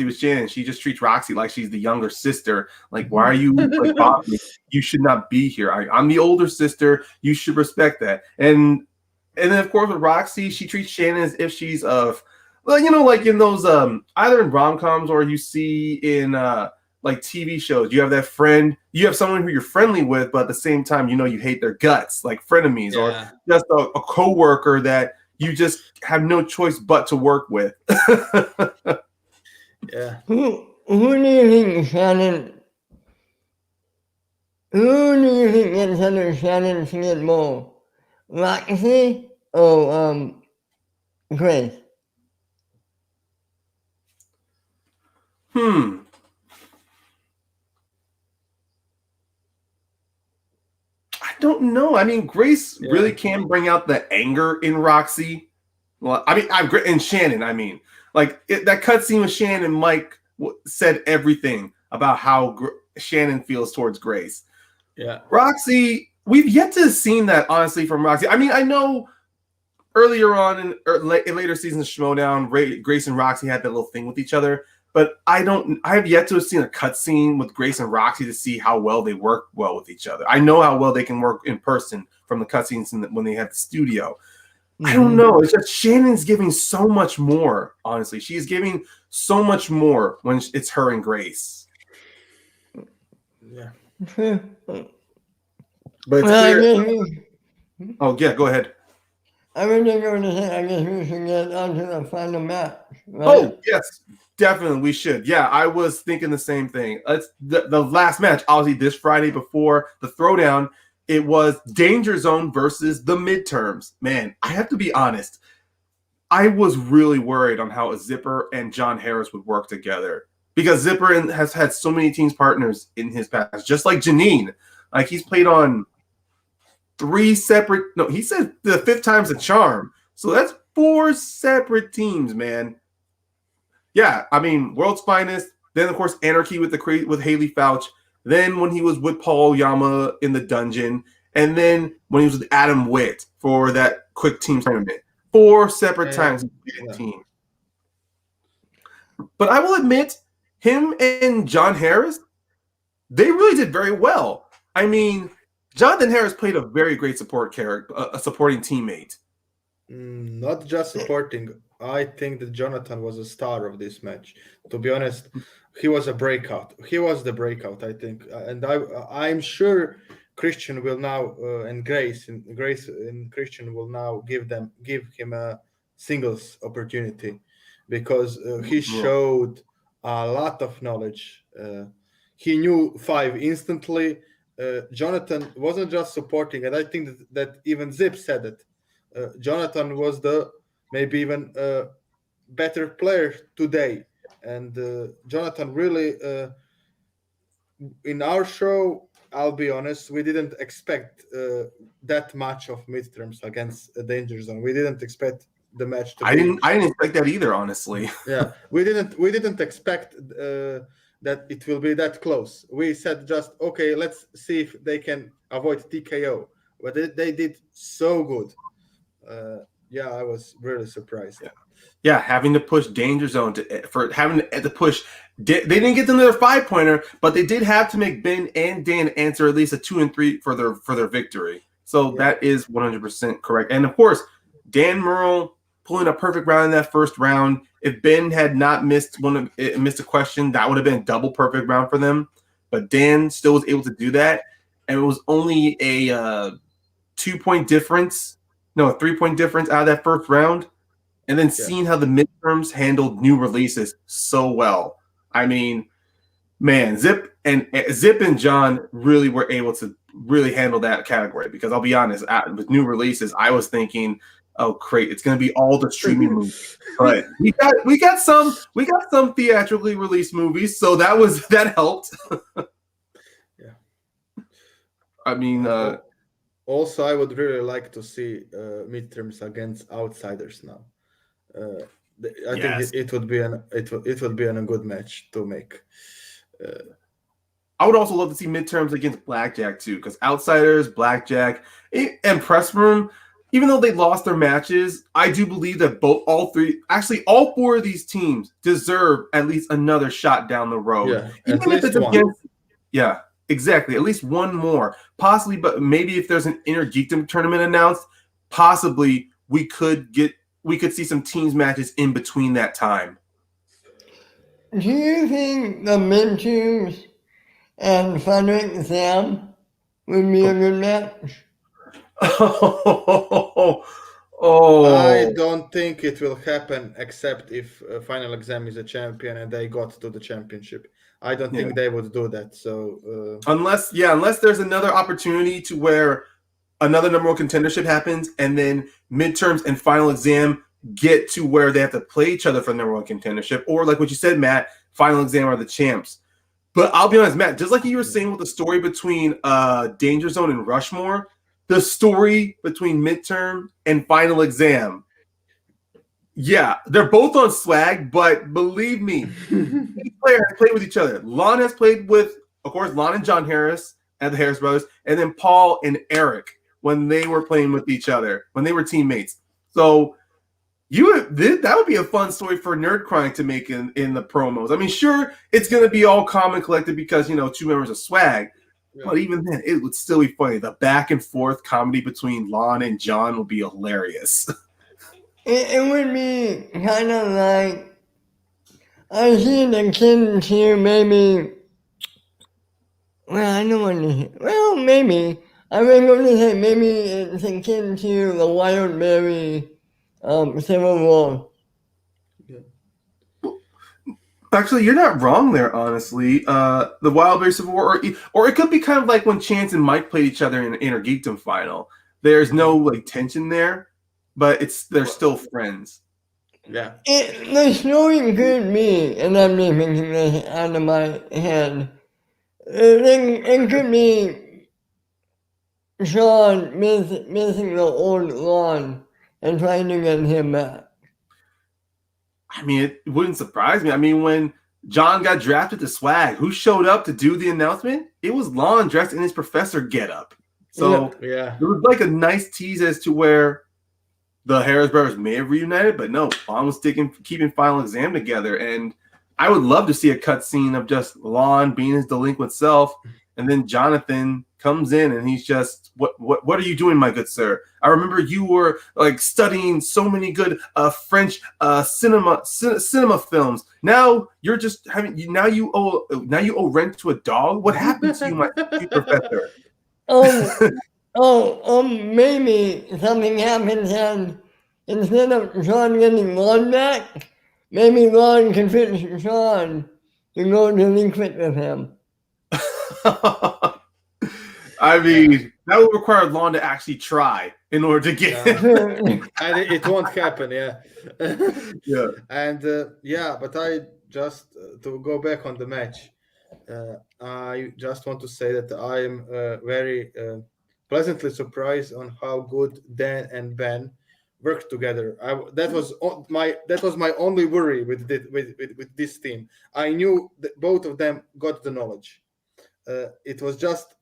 Speaker 1: with Shannon, she just treats Roxy like she's the younger sister. Like, why are you like bothering me? You should not be here. I'm the older sister. You should respect that. And then of course with Roxy, she treats Shannon as if she's of, well, like in those either in rom-coms or you see in like TV shows, you have that friend, you have someone who you're friendly with, but at the same time, you hate their guts, like frenemies, or just a coworker that you just have no choice but to work with.
Speaker 2: Yeah.
Speaker 3: Who do you think Shannon? Who do you think gets under Shannon to get more? Roxy or Grace?
Speaker 1: don't know. I mean, Grace really can bring out the anger in Roxy. Well, I mean, and Shannon. I mean, like that cutscene with Shannon and Mike said everything about how Shannon feels towards Grace.
Speaker 2: Yeah,
Speaker 1: Roxy, we've yet to have seen that honestly from Roxy. I mean, I know earlier on in later seasons of Schmoedown, Grace and Roxy had that little thing with each other. But I have yet to have seen a cutscene with Grace and Roxy to see how well they work well with each other. I know how well they can work in person from the cutscenes when they have the studio. Mm-hmm. I don't know. It's just Shannon's giving so much more, honestly. She's giving so much more when it's her and Grace.
Speaker 2: Yeah.
Speaker 1: But it's oh, yeah, go ahead.
Speaker 3: I was just going to say, I guess we should get on to the final match. Right?
Speaker 1: Oh, yes. Definitely, we should. Yeah, I was thinking the same thing. It's the last match, obviously, this Friday before the Throwdown. It was Danger Zone versus the Midterms. Man, I have to be honest. I was really worried on how Zipper and John Harris would work together because Zipper has had so many teams partners in his past, just like Janine. Like he's played on 3 separate. No, he said the 5th time's a charm. So that's 4 separate teams, man. Yeah, I mean, World's Finest. Then, of course, Anarchy with Haley Fouch. Then when he was with Paul Yama in the dungeon. And then when he was with Adam Witt for that quick team tournament. 4 separate times he made a team. But I will admit, him and John Harris, they really did very well. I mean, Jonathan Harris played a very great support character, a supporting teammate.
Speaker 2: Not just supporting. I think that Jonathan was a star of this match. To be honest, he was a breakout. He was the breakout, I think, and I'm sure Christian will now and Grace and Christian will now give him a singles opportunity because he showed a lot of knowledge. He knew 5 instantly. Jonathan wasn't just supporting, and I think that even Zip said it. Jonathan was maybe even better player today, and Jonathan really in our show, I'll be honest, we didn't expect that much of midterms against Danger Zone. We didn't expect the match to
Speaker 1: I didn't expect that either, honestly.
Speaker 2: Yeah, we didn't expect that it will be that close. We said just okay, let's see if they can avoid TKO, but they did so good. Yeah, I was really surprised.
Speaker 1: Yeah, having to push Danger Zone having to push. They didn't get them to their 5-pointer, but they did have to make Ben and Dan answer at least a 2 and 3 for their victory. So that is 100% correct. And of course, Dan Murrell pulling a perfect round in that first round. If Ben had not missed a question, that would have been a double perfect round for them. But Dan still was able to do that, and it was only a 2-point difference. No, a 3-point difference out of that first round. And then seeing how the midterms handled new releases so well. I mean, man, Zip and John really were able to really handle that category because I'll be honest, with new releases, I was thinking, oh great, it's gonna be all the streaming movies. But we got some theatrically released movies, so that helped. I mean
Speaker 2: also I would really like to see midterms against outsiders now. I think it would be a good match to make.
Speaker 1: I would also love to see midterms against Blackjack too, because outsiders, Blackjack, and Press Room, even though they lost their matches, I do believe that all 4 of these teams deserve at least another shot down the road.
Speaker 2: Yeah, even if it's against.
Speaker 1: Yeah, exactly. At least one more, possibly. But maybe if there's an Inner Geekdom tournament announced, possibly we could see some teams matches in between that time.
Speaker 3: Do you think the midterms and final exam would be a good match?
Speaker 2: I don't think it will happen except if final exam is a champion and they got to the championship. I don't think they would do that. So
Speaker 1: unless there's another opportunity to where another number 1 contendership happens and then midterms and final exam get to where they have to play each other for the number 1 contendership, or like what you said, Matt, final exam are the champs. But I'll be honest, Matt, just like you were saying with the story between Danger Zone and Rushmore, the story between midterm and final exam. Yeah, they're both on swag, but believe me, each player has played with each other. Lon has played with, of course, Lon and John Harris and the Harris brothers, and then Paul and Eric when they were playing with each other, when they were teammates. So that would be a fun story for Nerd Crying to make in the promos. I mean, sure, it's going to be all calm and collected because, two members of swag. Yeah. But even then, it would still be funny. The back and forth comedy between Lon and John would be hilarious.
Speaker 3: It would be kind of like, I see the kids here maybe, well, I don't want to, well, maybe. I was going to say maybe it's akin to the Wildberry Civil War.
Speaker 1: Actually, you're not wrong there, honestly. The Wildberry Civil War, or it could be kind of like when Chance and Mike played each other in the Inner Geekdom final. There's no tension there, but they're still friends.
Speaker 2: Yeah.
Speaker 3: The story could be, and I'm just thinking this out of my head. It could be Sean missing the old Lon and trying to get him back.
Speaker 1: I mean, it wouldn't surprise me. I mean, when John got drafted to swag, who showed up to do the announcement? It was Lon dressed in his professor getup. So
Speaker 2: yeah,
Speaker 1: it was like a nice tease as to where the Harris brothers may have reunited, but no, Lon was keeping final exam together. And I would love to see a cutscene of just Lon being his delinquent self, and then Jonathan comes in and he's just, what are you doing, my good sir? I remember you were studying so many good French cinema films. Now you're just now you owe rent to a dog. What happened to you, my professor?
Speaker 3: Maybe something happens and instead of Sean getting Lon back, maybe Lon can finish Sean to go delinquent with him.
Speaker 1: I mean, that would require Lon to actually try in order to get
Speaker 2: and it won't happen, yeah.
Speaker 1: Yeah.
Speaker 2: And but I just, to go back on the match, I just want to say that I'm very pleasantly surprised on how good Dan and Ben worked together. That was my only worry with this team. I knew that both of them got the knowledge. It was just,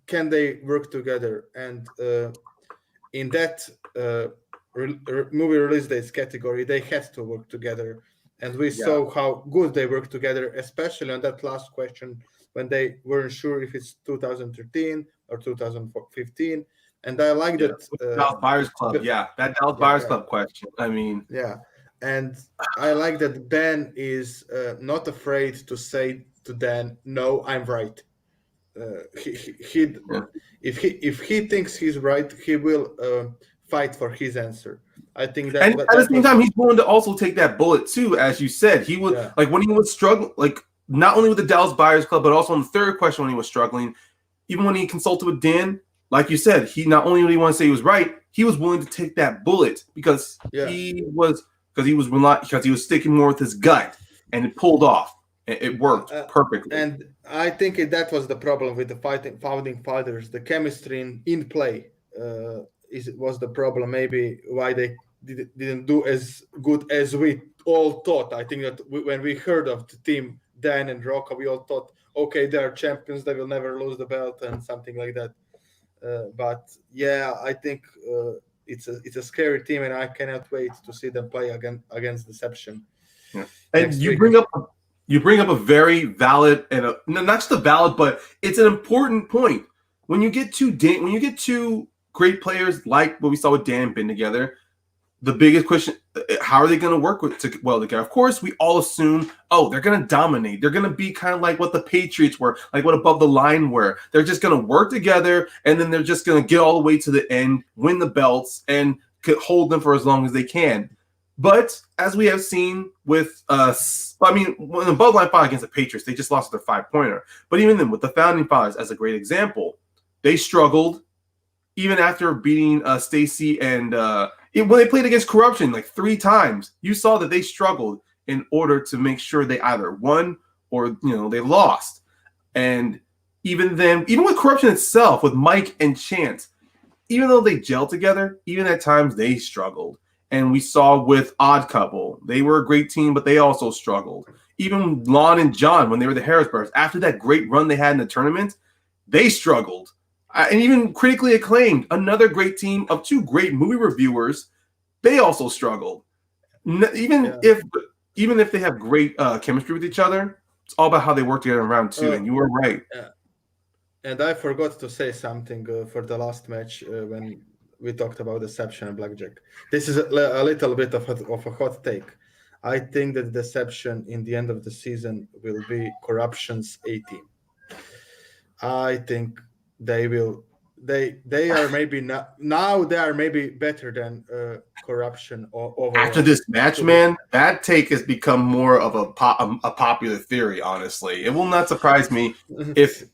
Speaker 2: can they work together? And in that movie release dates category, they had to work together. And we saw how good they work together, especially on that last question when they weren't sure if it's 2013 or 2015. And I like that.
Speaker 1: Dallas Buyers Club, that Dallas Buyers Club question. I mean,
Speaker 2: and I like that Ben is not afraid to say to Dan, "No, I'm right." If he thinks he's right, he will fight for his answer. I think that.
Speaker 1: And at the same time, he's willing to also take that bullet too, as you said. He would when he was struggling, not only with the Dallas Buyers Club, but also on the third question when he was struggling. Even when he consulted with Dan, like you said, he not only did he want to say he was right, he was willing to take that bullet because he was sticking more with his gut, and it pulled off. It worked perfectly.
Speaker 2: And I think that was the problem with the founding fathers. The chemistry in play was the problem. Maybe why they didn't do as good as we all thought. I think that when we heard of the team, Dan and Rocco, we all thought, okay, they are champions. They will never lose the belt and something like that. But I think it's a scary team, and I cannot wait to see them play against Deception.
Speaker 1: Yeah. And you bring up a very valid and not just a valid, but it's an important point. When you get two great players like what we saw with Dan and Ben together, the biggest question: how are they going to work together? Of course, we all assume, they're going to dominate. They're going to be kind of like what the Patriots were, like what Above the Line were. They're just going to work together, and then they're just going to get all the way to the end, win the belts, and hold them for as long as they can. But as we have seen with when the Above the Line fought against the Patriots, they just lost their 5-pointer. But even then, with the Founding Fathers as a great example, they struggled even after beating Stacy and when they played against Corruption 3 times. You saw that they struggled in order to make sure they either won or they lost. And even then, even with Corruption itself, with Mike and Chance, even though they gelled together, even at times they struggled. And we saw with Odd Couple, they were a great team, but they also struggled. Even Lon and John, when they were the Harrisburgs, after that great run they had in the tournament, they struggled. And even critically acclaimed, another great team of two great movie reviewers, they also struggled. Even if they have great chemistry with each other, it's all about how they work together in round two. And you were right.
Speaker 2: And I forgot to say something for the last match when we talked about Deception and Blackjack. This is a little bit of a hot take. I think that Deception in the end of the season will be Corruption's A team. I think they will. They are maybe not now. They are maybe better than Corruption overall.
Speaker 1: After this match, man, that take has become more of a popular theory. Honestly, it will not surprise me if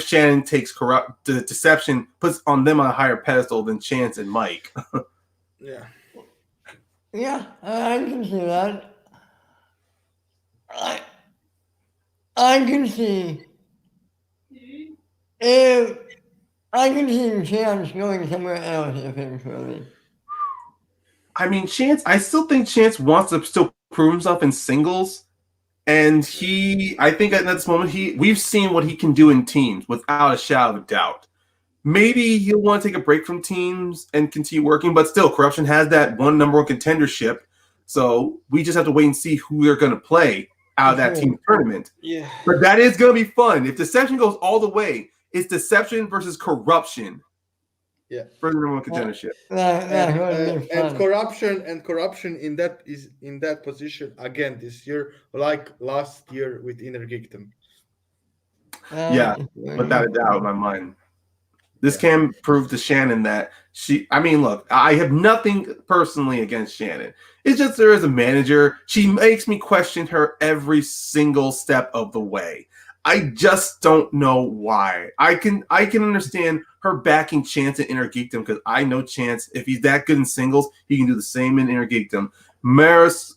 Speaker 1: Shannon takes the Deception, puts on them on a higher pedestal than Chance and Mike.
Speaker 2: Yeah.
Speaker 3: Yeah, I can see that. I can see if I can see Chance going somewhere else eventually.
Speaker 1: I mean, Chance. I still think Chance wants to still prove himself in singles, and I think at this moment we've seen what he can do in teams without a shadow of a doubt. Maybe he'll want to take a break from teams and continue working, but still, Corruption has that one number one contendership. So we just have to wait and see who they're going to play out of that team tournament.
Speaker 2: Yeah.
Speaker 1: But that is going to be fun. If Deception goes all the way, it's Deception versus Corruption.
Speaker 2: Yeah.
Speaker 1: For the number one contendership.
Speaker 2: And Corruption in that position again this year, like last year with Inner Geekdom.
Speaker 1: Yeah, without a doubt in my mind. This can prove to Shannon that look, I have nothing personally against Shannon. It's just there as a manager, she makes me question her every single step of the way. I just don't know why. I can understand her backing Chance in Inner Geekdom because I know Chance, if he's that good in singles, he can do the same in Inner Geekdom. Maris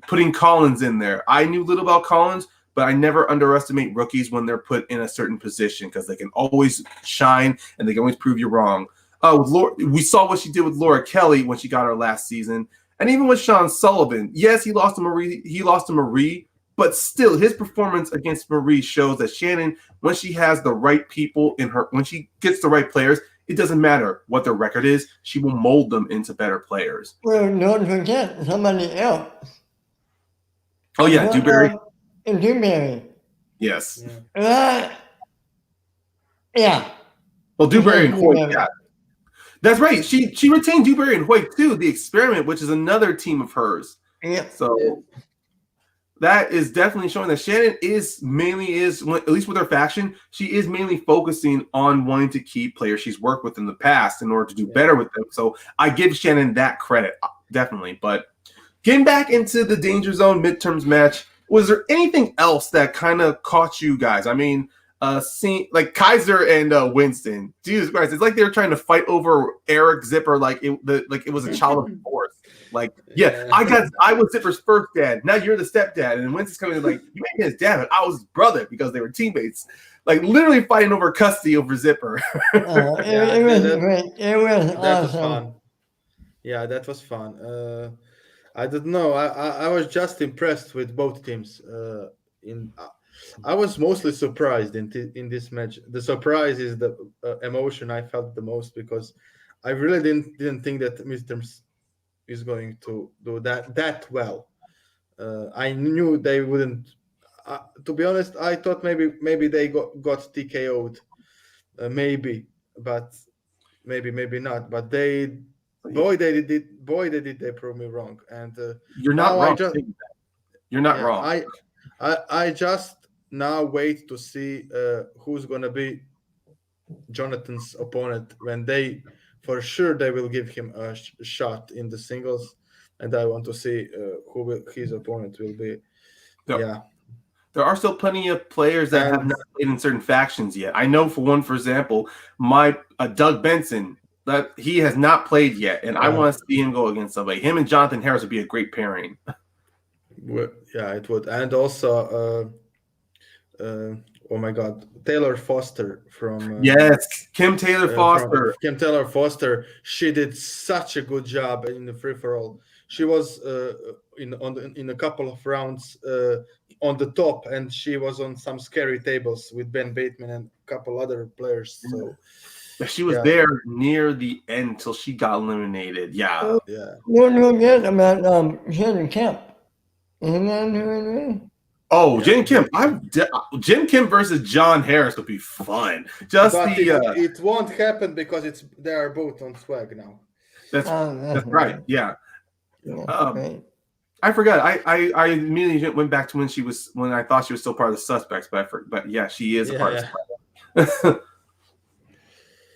Speaker 1: putting Collins in there. I knew little about Collins, but I never underestimate rookies when they're put in a certain position because they can always shine and they can always prove you wrong. We saw what she did with Laura Kelly when she got her last season, and even with Sean Sullivan. Yes, he lost to Marie, but still, his performance against Marie shows that Shannon, when she has the right people when she gets the right players, it doesn't matter what their record is. She will mold them into better players.
Speaker 3: Well, don't forget somebody else.
Speaker 1: Oh yeah, Dewberry.
Speaker 3: Dewberry.
Speaker 1: Yes.
Speaker 3: Yeah.
Speaker 1: Well, Dewberry and Hoyt, yeah. That's right. She retained Dewberry and Hoyt too, the experiment, which is another team of hers.
Speaker 3: Yeah.
Speaker 1: So that is definitely showing that Shannon at least with her faction, she is mainly focusing on wanting to keep players she's worked with in the past in order to do better with them. So I give Shannon that credit, definitely. But getting back into the Danger Zone midterms match, was there anything else that kind of caught you guys? I mean, seeing like Kaiser and Winston, Jesus Christ, it's like they were trying to fight over Eric Zipper, like it was a child of divorce. Like, I was Zipper's first dad. Now you're the stepdad, and Winston's coming in like, you made me his dad, but I was his brother because they were teammates. Like literally fighting over custody over Zipper.
Speaker 3: It was great. It was awesome.
Speaker 2: Was fun. Yeah, that was fun. I don't know. I was just impressed with both teams. I was mostly surprised in this match. The surprise is the emotion I felt the most because I really didn't think that Midterms is going to do that well. I knew they wouldn't. To be honest, I thought maybe they got TKO'd, maybe, but maybe not. But they did they prove me wrong. And
Speaker 1: you're not wrong. You're not wrong.
Speaker 2: I just now wait to see who's gonna be Jonathan's opponent when for sure they will give him a shot in the singles, and I want to see who his opponent will be. Yeah.
Speaker 1: There are still plenty of players that have not played in certain factions yet. I know for example, my Doug Benson, that he has not played yet, and I want to see him go against somebody. Him and Jonathan Harris would be a great pairing.
Speaker 2: Yeah, it would. And also, oh my God, Taylor Foster
Speaker 1: Yes, Kim Taylor
Speaker 2: from
Speaker 1: Foster.
Speaker 2: Kim Taylor Foster. She did such a good job in the free for all. She was in a couple of rounds on the top, and she was on some scary tables with Ben Bateman and a couple other players. So
Speaker 1: She was
Speaker 2: yeah,
Speaker 1: there near the end till she got eliminated. Yeah.
Speaker 2: yeah.
Speaker 3: Don't forget about Shannon Kemp. Isn't that who it is?
Speaker 1: Oh,
Speaker 2: Yeah.
Speaker 1: Jim Kim. Jim Kim versus John Harris would be fun. Just
Speaker 2: But
Speaker 1: the
Speaker 2: it won't happen because they are both on swag now.
Speaker 1: that's
Speaker 3: That's
Speaker 1: right. Yeah.
Speaker 3: Yeah,
Speaker 1: Um,
Speaker 3: right.
Speaker 1: I forgot. I immediately went back to when I thought she was still part of the suspects, but yeah, she is a part of the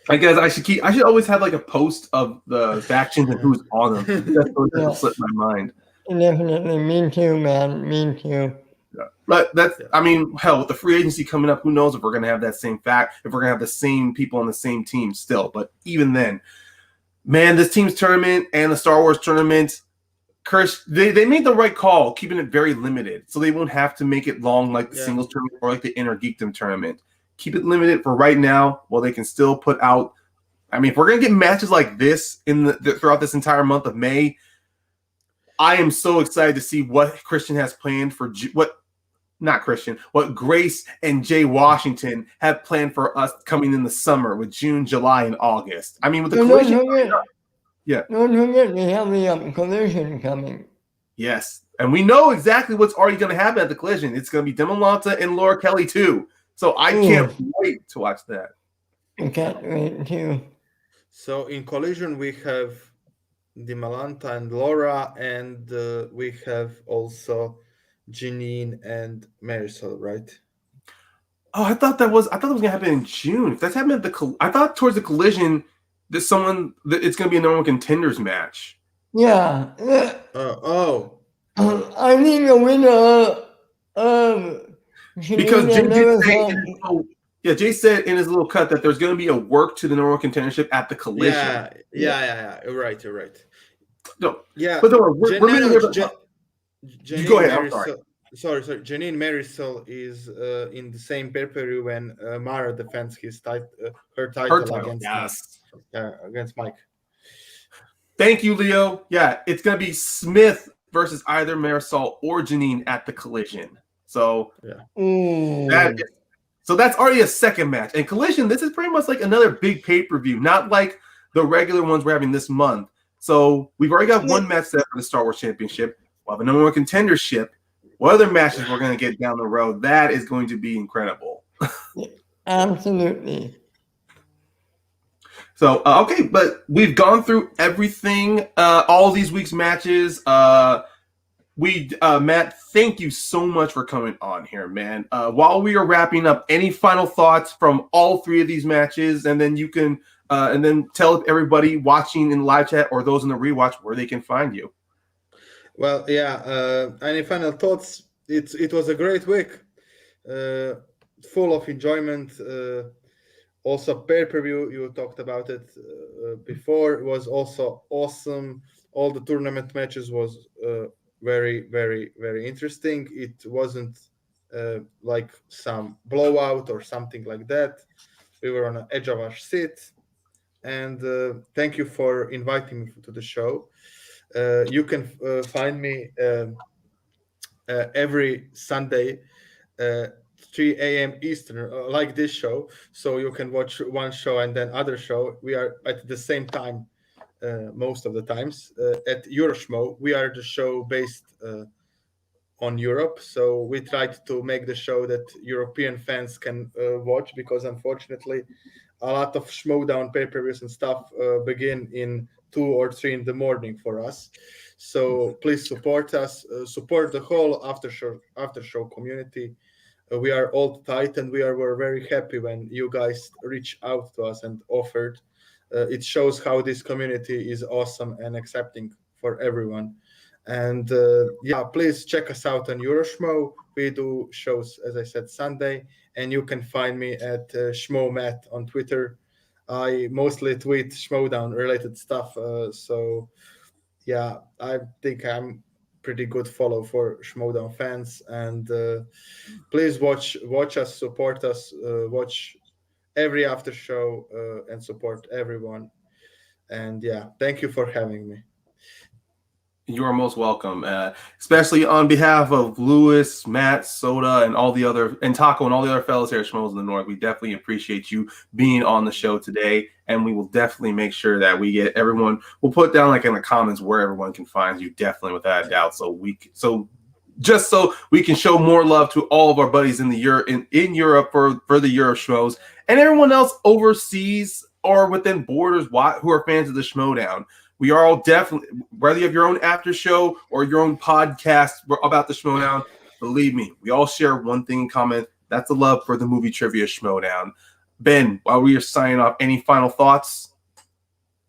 Speaker 1: I guess I should always have like a post of the factions and who's on them. That's what
Speaker 3: Yeah.
Speaker 1: slipped my mind.
Speaker 3: Definitely. Me too, man. Me too.
Speaker 1: Yeah. But I mean, hell, with the free agency coming up, who knows if we're gonna have that same if we're gonna have the same people on the same team still. But even then, man, this team's tournament and the Star Wars tournament, they made the right call, keeping it very limited, so they won't have to make it long like the singles tournament or like the Inner Geekdom tournament. Keep it limited for right now, while they can still put out. I mean, if we're gonna get matches like this throughout this entire month of May, I am so excited to see what Christian has planned for what Grace and Jay Washington have planned for us coming in the summer with June, July, and August. I mean, with the collision. Yeah.
Speaker 3: Don't forget we have the collision coming.
Speaker 1: Yes. And we know exactly what's already going to happen at the collision. It's going to be Demolanta and Laura Kelly too. So I can't wait to watch that.
Speaker 3: I can't wait too.
Speaker 2: So in collision we have Demolanta and Laura, and we have also Janine and Marisol, right?
Speaker 1: Oh, I thought that was going to happen in June. If that's happening at I thought towards the collision it's going to be a number one contenders match.
Speaker 3: Yeah. I think the winner of
Speaker 1: because Jay said in his little cut that there's going to be a work to the number one contendership at the collision.
Speaker 2: Yeah. You're right.
Speaker 1: No,
Speaker 2: yeah,
Speaker 1: but we're mainly here. You go ahead. I'm sorry.
Speaker 2: Sorry. Janine Marisol is in the same pay-per-view when Mara defends her title against Mike.
Speaker 1: Thank you, Leo. Yeah, it's going to be Smith versus either Marisol or Janine at the collision. So that's already a second match. And collision, this is pretty much like another big pay-per-view, not like the regular ones we're having this month. So we've already got one match set for the Star Wars Championship. We'll have a number one contendership. What other matches we're going to get down the road? That is going to be incredible.
Speaker 3: Absolutely.
Speaker 1: So, okay, but we've gone through everything, all these week's matches. Matt, thank you so much for coming on here, man. While we are wrapping up, any final thoughts from all three of these matches? And then you can and then tell everybody watching in the live chat or those in the rewatch where they can find you.
Speaker 2: Well, yeah. Any final thoughts? It was a great week, full of enjoyment. Also, pay-per-view, you talked about it before. It was also awesome. All the tournament matches was very, very, very interesting. It wasn't like some blowout or something like that. We were on the edge of our seat. And thank you for inviting me to the show. You can find me every Sunday, 3 a.m. Eastern, like this show. So you can watch one show and then other show. We are at the same time most of the times at Euroschmo. We are the show based on Europe. So we tried to make the show that European fans can watch, because unfortunately a lot of Schmoedown pay-per-views and stuff begin in 2 or 3 in the morning for us. So please support us, support the whole after show community. We are all tight, and we're very happy when you guys reach out to us and offered. It shows how this community is awesome and accepting for everyone. And please check us out on Euroschmo. We do shows, as I said, Sunday, and you can find me at Schmoemat on Twitter. I mostly tweet Schmoedown related stuff. So yeah, I think I'm pretty good follow for Schmoedown fans. And please watch us, support us, watch every after show, and support everyone. And yeah, thank you for having me.
Speaker 1: You are most welcome, especially on behalf of Lewis, Matt, Soda, and all the other, and Taco, and all the other fellows here at Schmoes in the North. We definitely appreciate you being on the show today, and we will definitely make sure that we get everyone. We'll put down like in the comments where everyone can find you, definitely without a doubt. Just so we can show more love to all of our buddies in Europe for the Euro Schmoes, and everyone else overseas or within borders who are fans of the Schmoedown. We are all definitely, whether you have your own after show or your own podcast about the Schmoedown, believe me, we all share one thing in common. That's the love for the movie trivia Schmoedown. Ben, while we are signing off, any final thoughts?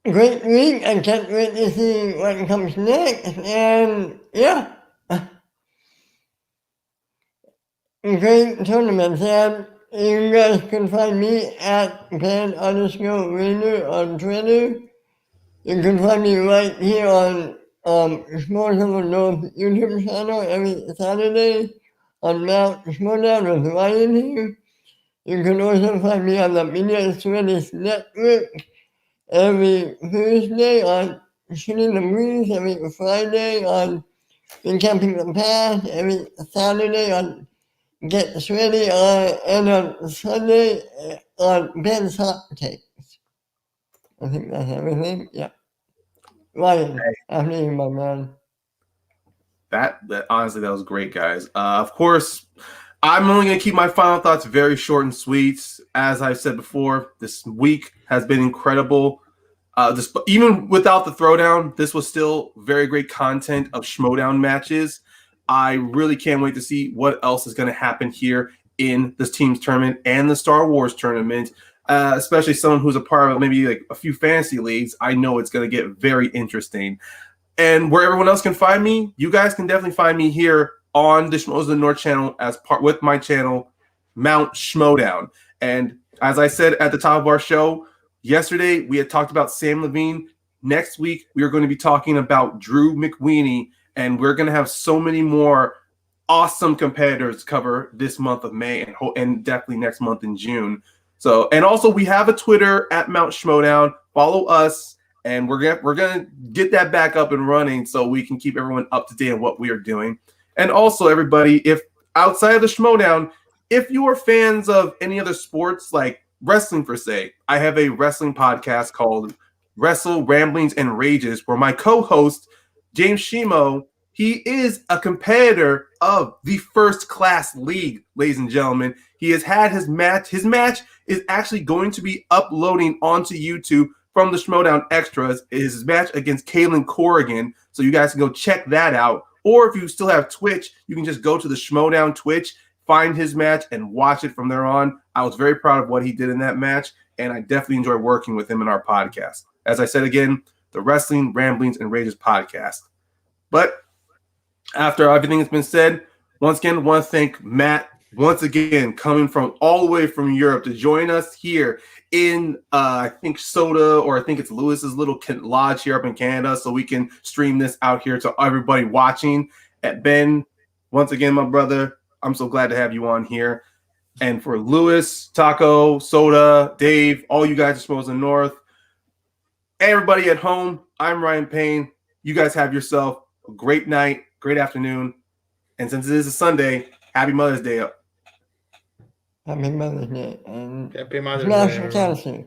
Speaker 3: Great week. I can't wait to see what comes next. And yeah, great tournaments. And you guys can find me at Ben_Rainer on Twitter. You can find me right here on Schmoedown North YouTube channel every Saturday on Mount Schmoedown with Ryan here. You can also find me on the Media Swedish Network every Thursday on Shooting the Breeze, every Friday on Recapping the Past, every Saturday on Get Sweaty, and on Sunday on Ben's Hot Takes. I think that's everything. Yeah. Ryan, after you, my man.
Speaker 1: That honestly, that was great, guys. Of course, I'm only going to keep my final thoughts very short and sweet. As I said before, this week has been incredible. Even without the throwdown, this was still very great content of Schmoedown matches. I really can't wait to see what else is going to happen here in this team's tournament and the Star Wars tournament. Especially someone who's a part of maybe like a few fantasy leagues, I know it's going to get very interesting. And where everyone else can find me, you guys can definitely find me here on the Schmoes of the North channel as part with my channel, Mount Schmoedown. And as I said at the top of our show, yesterday we had talked about Sam Levine. Next week, we are going to be talking about Drew McWeeny, and we're going to have so many more awesome competitors cover this month of May and definitely next month in June. So, and also we have a Twitter at Mount Schmoedown. Follow us, and we're gonna get that back up and running so we can keep everyone up to date on what we are doing. And also, everybody, if outside of the Schmoedown, if you are fans of any other sports like wrestling per se, I have a wrestling podcast called Wrestle Ramblings and Rages, where my co-host James Shimo, he is a competitor of the First Class League, ladies and gentlemen. He has had his match. His match is actually going to be uploading onto YouTube from the Schmoedown Extras. It is his match against Kaylin Corrigan, so you guys can go check that out. Or if you still have Twitch, you can just go to the Schmoedown Twitch, find his match, and watch it from there on. I was very proud of what he did in that match, and I definitely enjoy working with him in our podcast. As I said again, the Wrestling Ramblings and Rages podcast. But after everything has been said, once again, I want to thank Matt once again coming from all the way from Europe to join us here in I think Soda, or I think it's Lewis's little lodge here up in Canada, so we can stream this out here to everybody watching. At Ben, once again, my brother, I'm so glad to have you on here. And for Lewis, Taco, Soda, Dave, all you guys at Schmoes in the North, everybody at home, I'm Ryan Payne. You guys have yourself a great night, great afternoon. And since it is a Sunday, happy Mother's Day.
Speaker 3: Happy Mother's Day. And
Speaker 2: Happy Mother's
Speaker 3: Smash
Speaker 2: Day,
Speaker 3: the
Speaker 2: everyone.
Speaker 3: Chelsea.